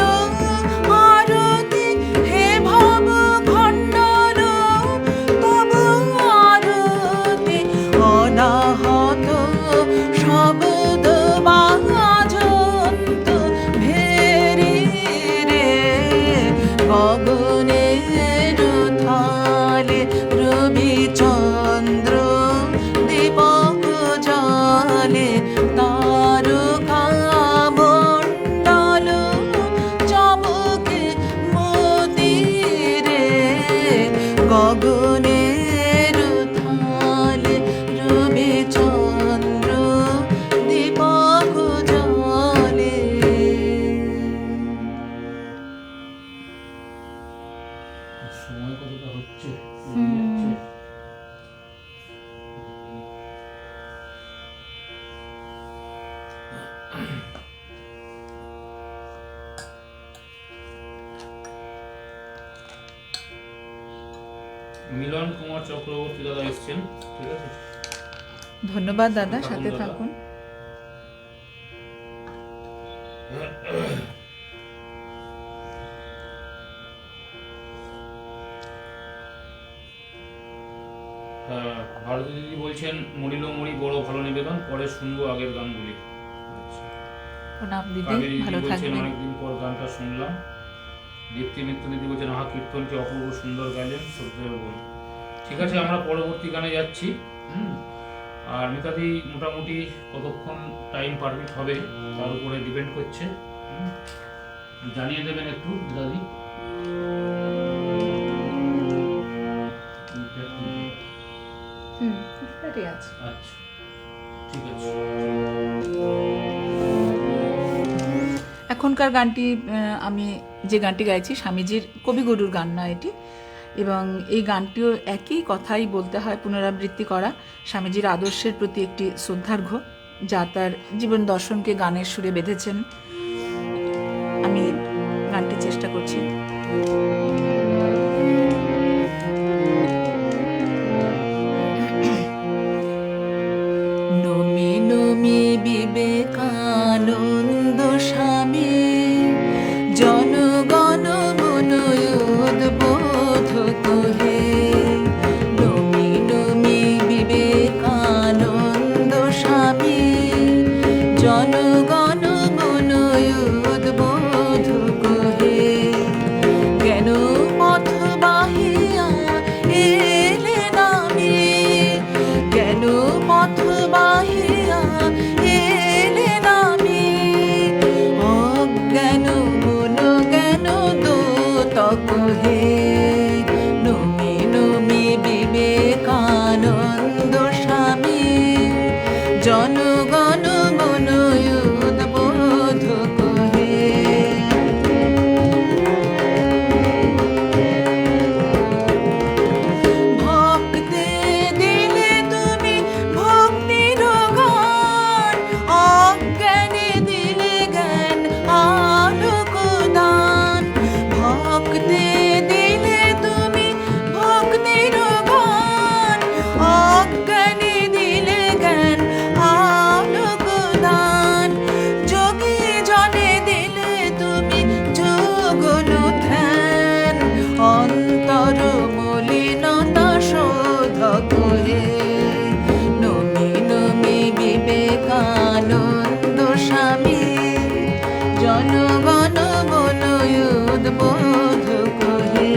আরতি হে ভব খণ্ডন তব আরতি। চক্রবর্তী দাদা এসছেন, ঠিক আছে। ধন্যবাদ দাদা, থাকুন সাথে দাদা। থাকুন। ভারতী দিদি বলছেন মরিল মরি বড় ভালো নিবেদন, পরে শুনবো আগের গানগুলি। আচ্ছা। প্রণাম দিদি, কাবেরী দিদি ভালো বলছেন থাকবেন। অনেকদিন পর গানটা শুনলাম। দীপ্তি মিত্র দিদি বলছেন আহা কীর্তনটি অপূর্ব সুন্দর গাইলেন, শ্রদ্ধেয় বোন। ঠিক আছে, আমরা পরবর্তী গানে যাচ্ছি। আর মিতাদি মোটামুটি কতক্ষণ টাইম পারমিট হবে তার উপরে ডিপেন্ড করছে। জানিয়ে দেবেন একটু মিতাদি। আচ্ছা, ঠিক আছে। এখনকার গানটি আমি যে গানটি গাইছি স্বামীজির কবিগুরুর গান না এটি, এবং এই গানটিও একই কথাই বলতে হয়, পুনরাবৃত্তি করা স্বামীজির আদর্শের প্রতি একটি শ্রদ্ধার্ঘ্য, যা তার জীবন দর্শনকে গানের সুরে বেঁধেছেন। আমি গানটি চেষ্টা করছি। নমি নমি বিবেকানন্দ স্বামী, জনগণ মন উদ্বোধ তোহে। নমি নমি বিবেকানন্দ স্বামী, জনগণ মন উদ্বোধ তোহে। জ্ঞান পথ বাহিয়া এলে নামি, জ্ঞান পথ বাহিয়া এলে নামি। অজ্ঞান মন জ্ঞান দোতক হে। নমি নমি বিবেকানন্দ স্বামী, জনগণ মন উদ্বোধ হে। ভক্তে দিলে তুমি ভক্তির গান, অজ্ঞানে দিলে জ্ঞান আলোক দান। ভক্তে দিলে তুমি ভক্তির গান, অজ্ঞানে দিলে জ্ঞান আলোক দান। যোগী জনে দিলে তুমি যোগন ধ্যান, অন্তর মলিনতা শোধক হে। নমি নমি বিবেকানন্দ স্বামী, জনগণ মন উদ্বোধক হে।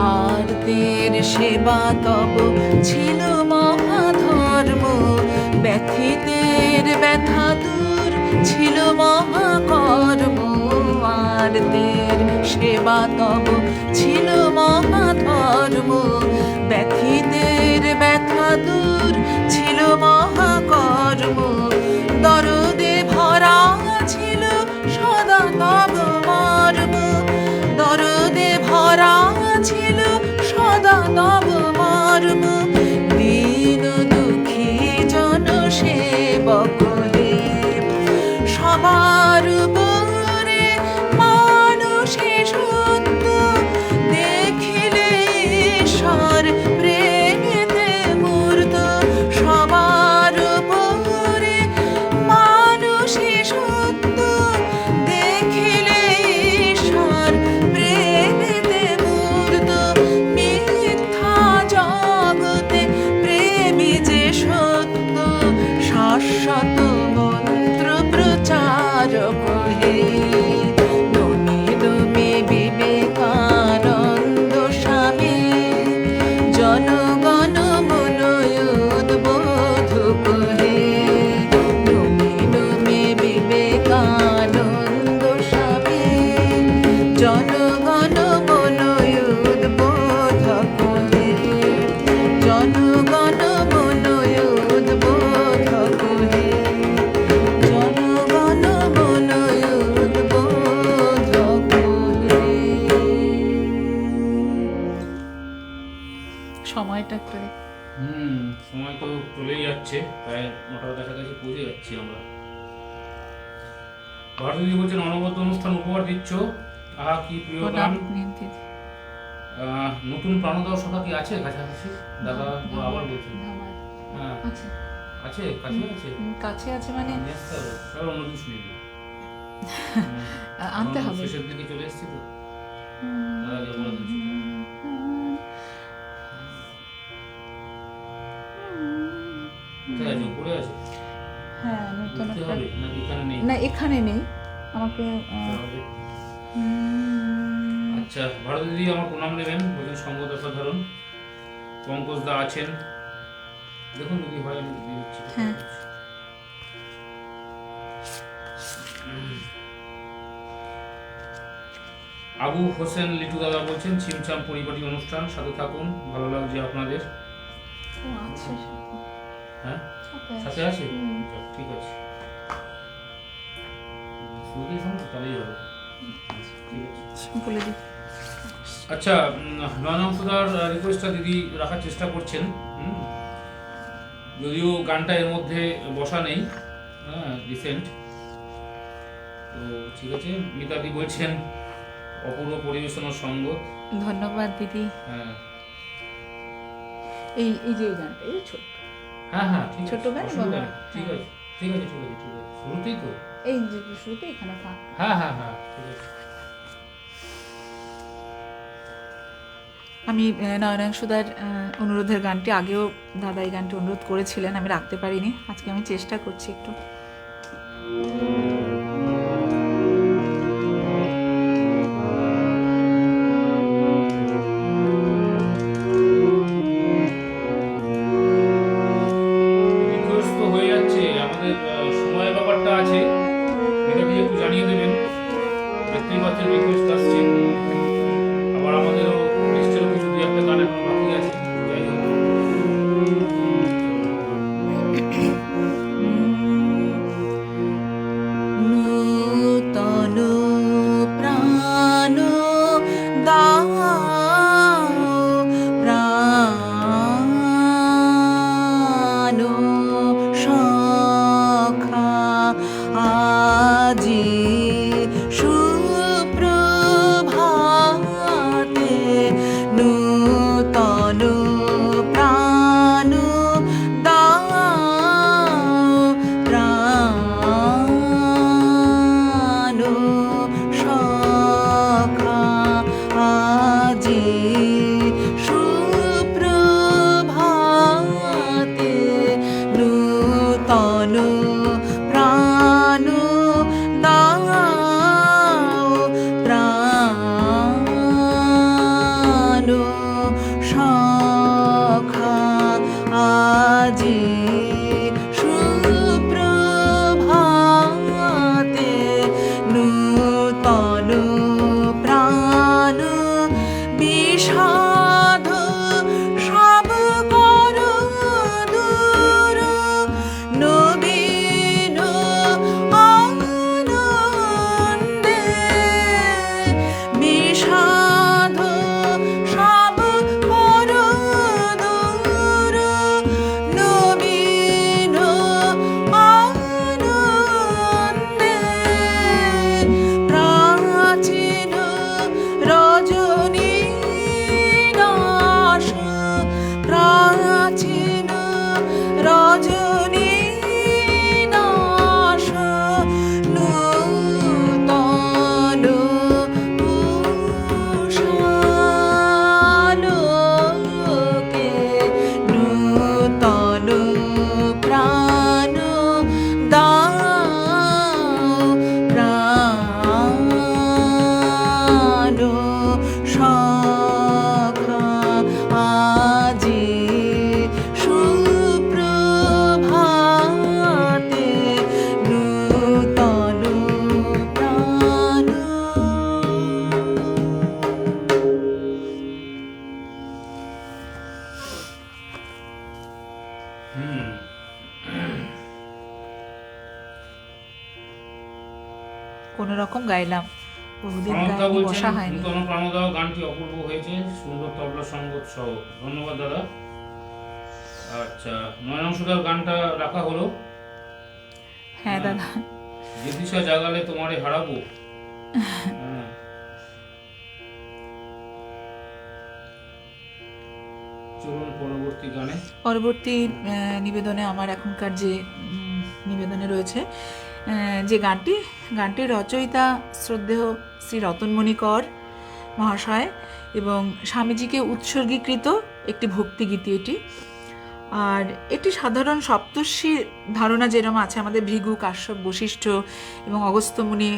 আরতের সেবা তব ছিল মহাধর্ম, ব্যথিতের ব্যথা দূর ছিল মহাকর্ম। আরতের সেবা তব ছিল মহাধর্ম, ব্যথিতের ব্যথা দূর ছিল মহাকর্ম। দরদে ভরা ছিল সদা তব মর্ম, দরদে ভরা ছিল সদা তব মর্ম। দীন দুঃখী জন সেবক হে। সবার উপরে মানুষে সত্য, দেখিলে ঈশ্বর প্রেমেতে মূর্ত। সবার উপরে মানুষে সত্য, দেখিলে ঈশ্বর প্রেমেতে মূর্ত। মিথ্যা জগতে প্রেমী যে সত্য, শাশ্বত মন্ত্র প্রচারক হে। নমি নমি বিবেকানন্দ স্বামী, জনগণ মন উদ্বোধক হে। নমি নমি বিবেকানন্দ স্বামী, জনগণ মন উদ্বোধক হে। জনগণ মন উদ্বোধক হে। জনগণ মন উদ্বোধক বুঝে যাচ্ছি আমরা। ভারতীদি বলছেন অনবদ্য অনুষ্ঠান উপহার দিচ্ছ, আহা কি প্রিয় গান। নতুন প্রাণোদয় সভা কি আছে কাছাকাছি? দাদা আবার বলছেন হ্যাঁ আছে, কাছে আছে, কাছে আছে মানে নিয়ে আসতে হবে, তাহলে অন্যদিন শুনে দিই। আনতে হবে। শেষের দিকে চলে এসেছি তো, দাদাকে বলে দিচ্ছি। কোথায় আছে? উপরে আছে? হ্যাঁ নতুন উঠতে একটা, হবে নাকি এখানে নেই? না এখানে নেই, আমাকে তাহলে আচ্ছা, ভারতী দিদি আমার প্রণাম নেবেন, বলছেন সঙ্গত অসাধারণ। পঙ্কজ দা আছেন, দেখুন যদি হয় আমি দিয়ে দিচ্ছি। হ্যাঁ। আবু হোসেন লিটু দাদা বলছেন ছিমছাম পরিপাটি অনুষ্ঠান, সাথে থাকুন, ভালো লাগছে আপনাদের। ও আচ্ছা হ্যাঁ সাথে আছে, যাক, ঠিক আছে, শুরুতেই শুনুন তাহলেই হবে, ঠিক আছে। বলে দিই। আচ্ছা, নয়নাংশদার রিকোয়েস্টটা দিদি রাখার চেষ্টা করছেন, যদিও গানটা এর মধ্যে বসা নেই, হ্যাঁ রিসেন্ট, তো ঠিক আছে। মিতাদি বলছেন অপূর্ব পরিবেশনার সঙ্গত, ধন্যবাদ দিদি। হ্যাঁ এই এই যে এই গানটা এই ছোট্ট, হ্যাঁ হ্যাঁ ঠিক আছে, ছোট গান অসুবিধা বাবা, নেই, ঠিক আছে ঠিক আছে ঠিক আছে ঠিক আছে, শুরুতেই তো, এই যে শুরুতে এখানে থাক। হ্যাঁ হ্যাঁ হ্যাঁ ঠিক আছে। আমি নয়নাংশুদার অনুরোধের গানটি আগেও দাদা এই গানটি অনুরোধ করেছিলেন, আমি রাখতে পারিনি, আজকে আমি চেষ্টা করছি একটু। রিকোয়েস্ট তো হয়ে যাচ্ছে, আমাদের সময়ের ব্যাপারটা আছে, মিতাদি একটু জানিয়ে দেবেন, দেখতেই পাচ্ছেন রিকোয়েস্ট আসছে, আবার আমাদেরও লিস্টেরও কিছু দু একটা গান এখন বাকি আছে, যাই হোক। নূতন প্রাণ দাও, প্রাণ সখা আজি সুপ্রভাতে, নূতন প্রাণ দাও, প্রাণ সখা আজি সুপ্রভাতে, নূতন প্রাণ দাও, প্রাণ সখা আজি সুপ্রভাতে, নূতন প্রাণ বিষাদ সব কর দূর, নবীন আনন্দে, বিষাদ সব কর দূর, নবীন আনন্দে, প্রাচীন রজনী নাশ, প্রাচীন রজনী নাশ, নূতন উষালোকে, নূতন প্রাণ দাও, প্রাণ সখা আজি সুপ্রভাতে, নূতন প্রাণ। কোন রকম গাইলাম, বহুদিন প্রাণদা গাইনি, বলছেন বসা হয়নি। নূতন প্রাণদা গানটি অপূর্ব হয়েছে, সুন্দর তবলা সঙ্গত সহ, ধন্যবাদ দাদা। আচ্ছা, নয়নাংশুদার গানটা রাখা হলো, হ্যাঁ দাদা। যে দিশা জাগালে তোমারে হারাবো। হ্যাঁ। চলুন পরবর্তী গানে। পরবর্তী নিবেদনে আমার এখনকার যে নিবেদনে রয়েছে যে গানটির রচয়িতা শ্রদ্ধেয় শ্রী রতনমণি কর মহাশয় এবং স্বামীজিকে উৎসর্গীকৃত একটি ভক্তিগীতি এটি। আর এটি সাধারণ সপ্তর্ষির ধারণা যেরকম আছে, আমাদের ভৃগু, কাশ্যপ, বশিষ্ঠ এবং অগস্ত্যমুনি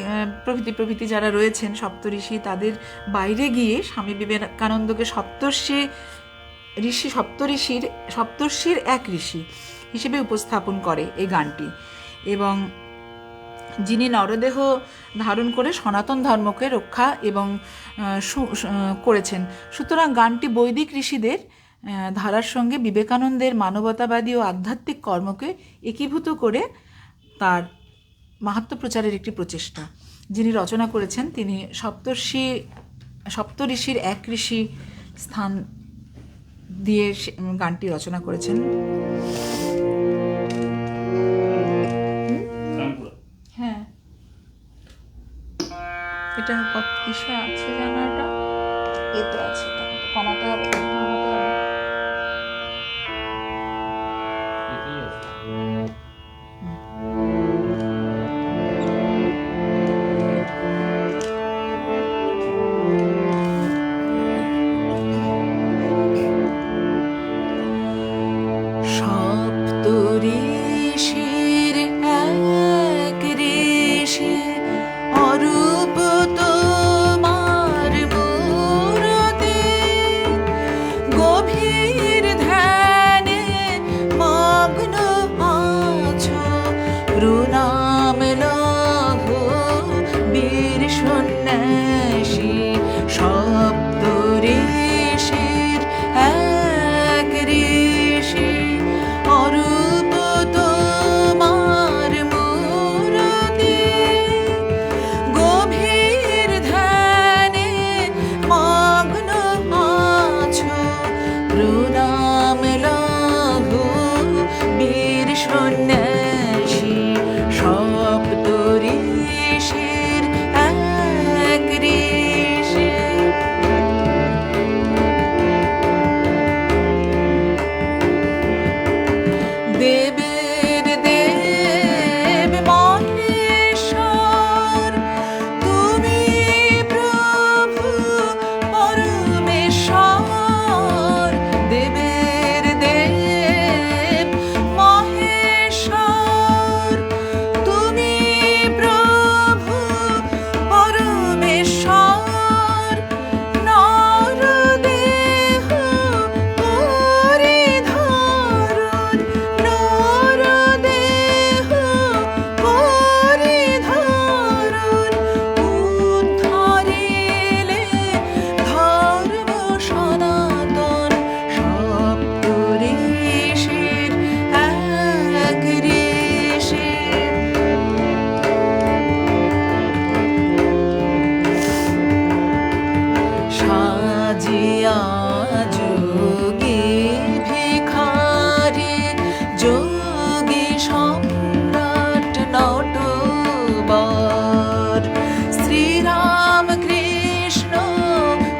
প্রভৃতি যারা রয়েছেন সপ্তঋষি, তাদের বাইরে গিয়ে স্বামী বিবেকানন্দকে সপ্তর্ষির এক ঋষি হিসেবে উপস্থাপন করে এই গানটি, এবং যিনি নরদেহ ধারণ করে সনাতন ধর্মকে রক্ষা এবং করেছেন। সুতরাং গানটি বৈদিক ঋষিদের ধারার সঙ্গে বিবেকানন্দের মানবতাবাদী ও আধ্যাত্মিক কর্মকে একীভূত করে তার মাহাত্ম্য প্রচারের একটি প্রচেষ্টা। যিনি রচনা করেছেন তিনি সপ্তঋষির এক ঋষি স্থান দিয়ে গানটি রচনা করেছেন। হ্যাঁ, এটা কত কিসে আছে জানো? এটা এতে আছে, কমাতে হবে, কমাতে হবে। সপ্তঋষির এক ঋষি অরূপ তোমার মূরতি, গভীর ধ্যানে মগ্ন আছো, প্রণাম লহ বীর সন্ন্যাসী। সপ্তঋষির এক ঋষি অরূপ তোমার মূরতি, গভীর ধ্যানে মগ্ন আছো, প্রণাম লহ বীর সন্ন্যাসী। সপ্তঋষির এক ঋষি। দেবের দেব মহেশ্বর, তুমি প্রভু পরমেশ্বর। দেবের দেব মহেশ্বর, তুমি প্রভু পরমেশ্বর। নরদেহ পরিধারণ, নরদেহ পরিধারণ, উদ্ধারিলে ধর্ম সনাতন। সপ্তঋষির এক ঋষি। সাজিয়া যোগী ভিখারি, যোগী সম্রাট নটবর। শ্রীরাম কৃষ্ণ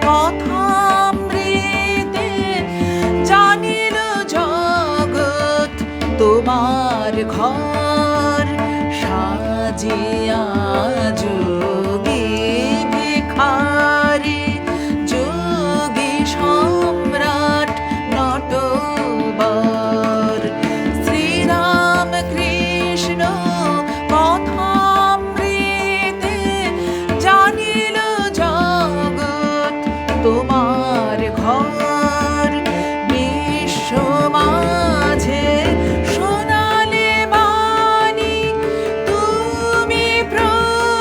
কথামৃতে, জানিল জগৎ তোমার ঘর। সাজিয়া যোগী ভিখারি, যোগী সম্রাট নটবর। শ্রীরাম কৃষ্ণ কথামৃতে, জানিল জগৎ তোমার ঘর। বিশ্ব মাঝে শোনালে বাণী, তুমি প্রভু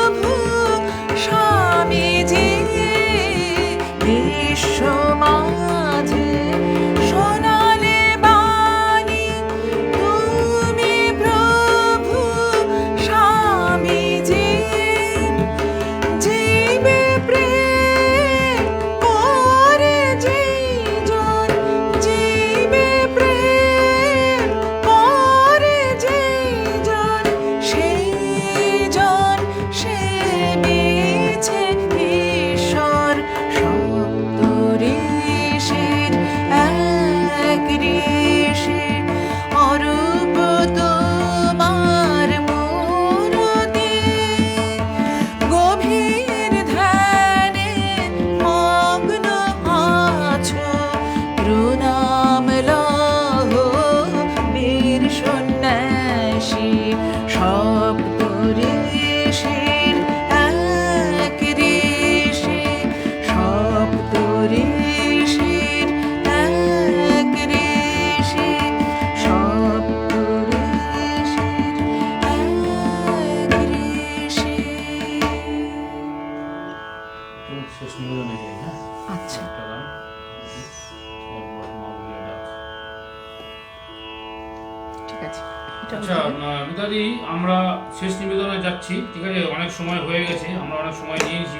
আমরা শেষ নিবেদনে যাচ্ছি, ঠিক আছে? অনেক সময় হয়ে গেছে, আমরা অনেক সময় নিয়েছি।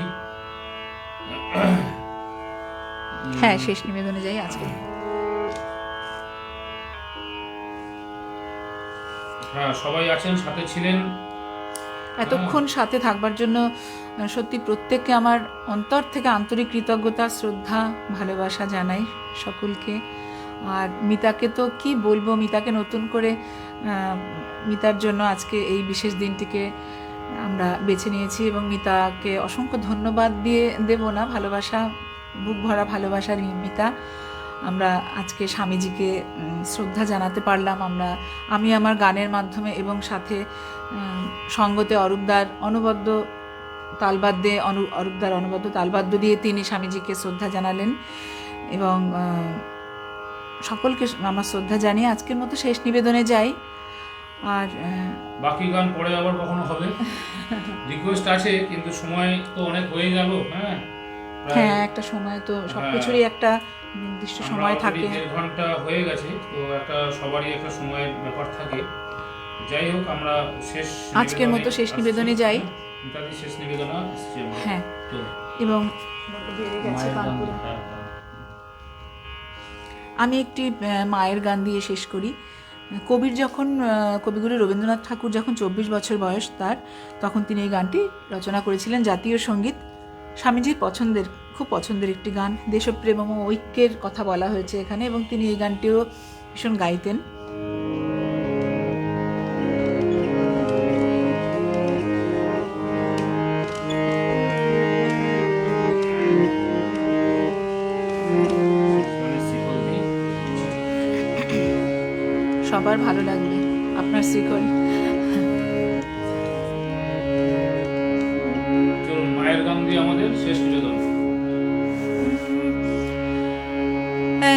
হ্যাঁ, শেষ নিবেদনে যাই আজকে। হ্যাঁ, সবাই আছেন, সাথে ছিলেন। এতক্ষণ সাথে থাকবার জন্য সত্যি প্রত্যেককে আমার অন্তর থেকে আন্তরিক কৃতজ্ঞতা, শ্রদ্ধা, ভালোবাসা জানাই সকলকে। আর মিতাকে তো কি বলবো, মিতাকে নতুন করে মিতার জন্য আজকে এই বিশেষ দিনটিকে আমরা বেছে নিয়েছি এবং মিতাকে অসংখ্য ধন্যবাদ দিয়ে দেব না, ভালোবাসা, বুক ভরা ভালোবাসার মিতা। আমরা আজকে স্বামীজিকে শ্রদ্ধা জানাতে পারলাম। আমি আমার গানের মাধ্যমে এবং সাথে সঙ্গতে অরূপদার অনবদ্য তালবাদ্য দিয়ে তিনি স্বামীজিকে শ্রদ্ধা জানালেন এবং সকলকে আমার শ্রদ্ধা জানিয়ে আজকের মতো শেষ নিবেদনে যাই। আর বাকি গান পরে আবার কখনো হবে, রিকোয়েস্ট আছে, কিন্তু সময় তো অনেক হয়ে গেল। হ্যাঁ, একটা সময় তো সবকিছুরই একটা নির্দিষ্ট সময় থাকে। 1.5 ঘন্টা হয়ে গেছে, তো একটা সবারই একটা সময়ের ব্যাপার থাকে। যাই হোক, আমরা আজকের মতো শেষ নিবেদনে যাই। মিতাদি শেষ নিবেদন আসছে। হ্যাঁ, এবং আমি একটি মায়ের গান দিয়ে শেষ করি। কবিগুরু রবীন্দ্রনাথ ঠাকুর যখন 24 বছর বয়স তার, তখন তিনি এই গানটি রচনা করেছিলেন। জাতীয় সঙ্গীত, স্বামীজির খুব পছন্দের একটি গান। দেশপ্রেম এবং ঐক্যের কথা বলা হয়েছে এখানে এবং তিনি এই গানটিও ভীষণ গাইতেন। সবার ভালো লাগবে আপনার শ্রীকল। চলুন, মায়ের গান দিয়ে আমাদের শেষ নিবেদন।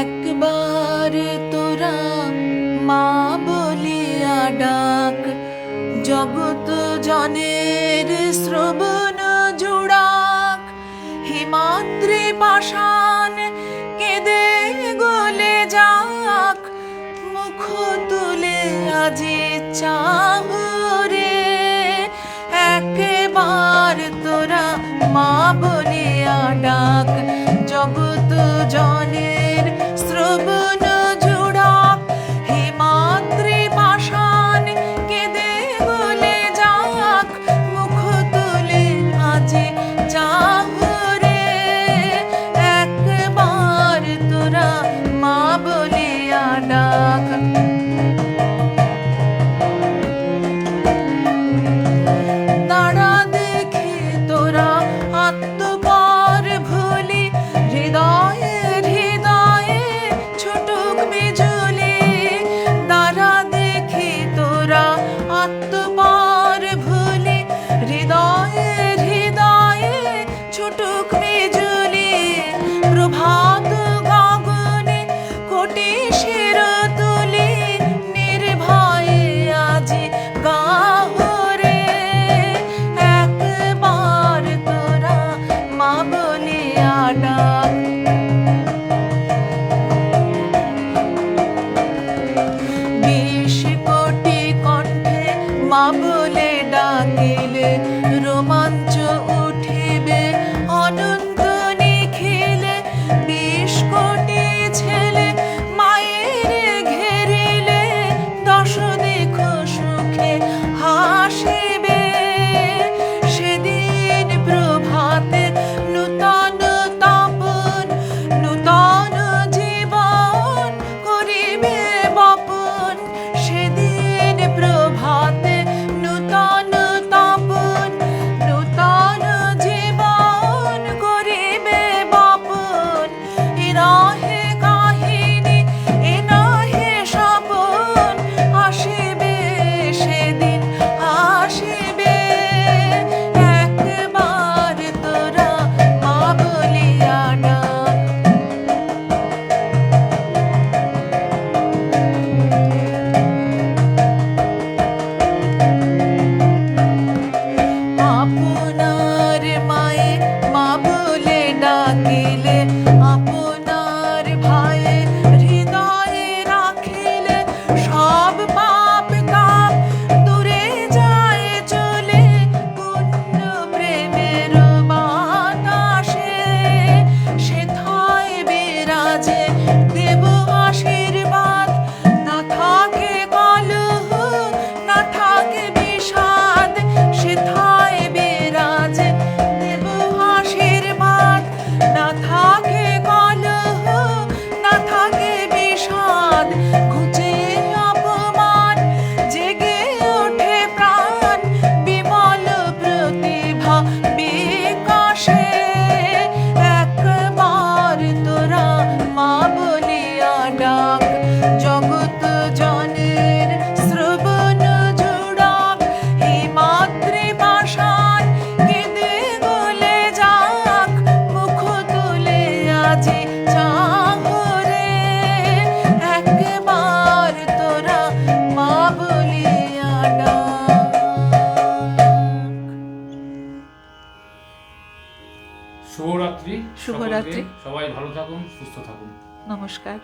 একবার তোরা মা বলিয়া ডাক, জগৎ জনের শ্রবণ জুড়াক। হিমাদ্রি পাষাণ কেঁদে গলে যাক, মুখ তুলে আজি চাহরে। একবার তোরা মা বলিয়া ডাক, জগৎ জনের শ্রবণ জুড়াক। হিমাদ্রি পাষাণ কেঁদে গলে যাক, মুখ তুলে আজি চাহরে। একবার তোরা মা বলিয়া ডাক। তারা দেখে তোরা আত্মপর ভুলি, হৃদয়ে হৃদয়ে ছুটুক বিজুলি। তারা দেখে তোরা আত্মপর ভুলি, হৃদয়ে হৃদয়ে ছুটুক বিজুলি। প্রভাত গগনে কোটি শির তুলি, নির্ভয়ে আজি গাহরে। একবার তোরা মা বলিয়া ডাক। বিশ কোটি কণ্ঠে মা বলে ডাকিলে, রোমাঞ্চ উঠিবে অনন্ত নিখিলে। 20 কোটি ছেলে মায়ের ঘেরিলে, 10 দিক সুখে হাসিবে। সেদিন প্রভাতে নূতন তপন, নূতন জীবন করিবে বপন। সেদিন প্রভাতে নূতন তপন, নূতন শুভরাত্রি। সকলকে সবাই ভালো থাকুন, সুস্থ থাকুন। নমস্কার।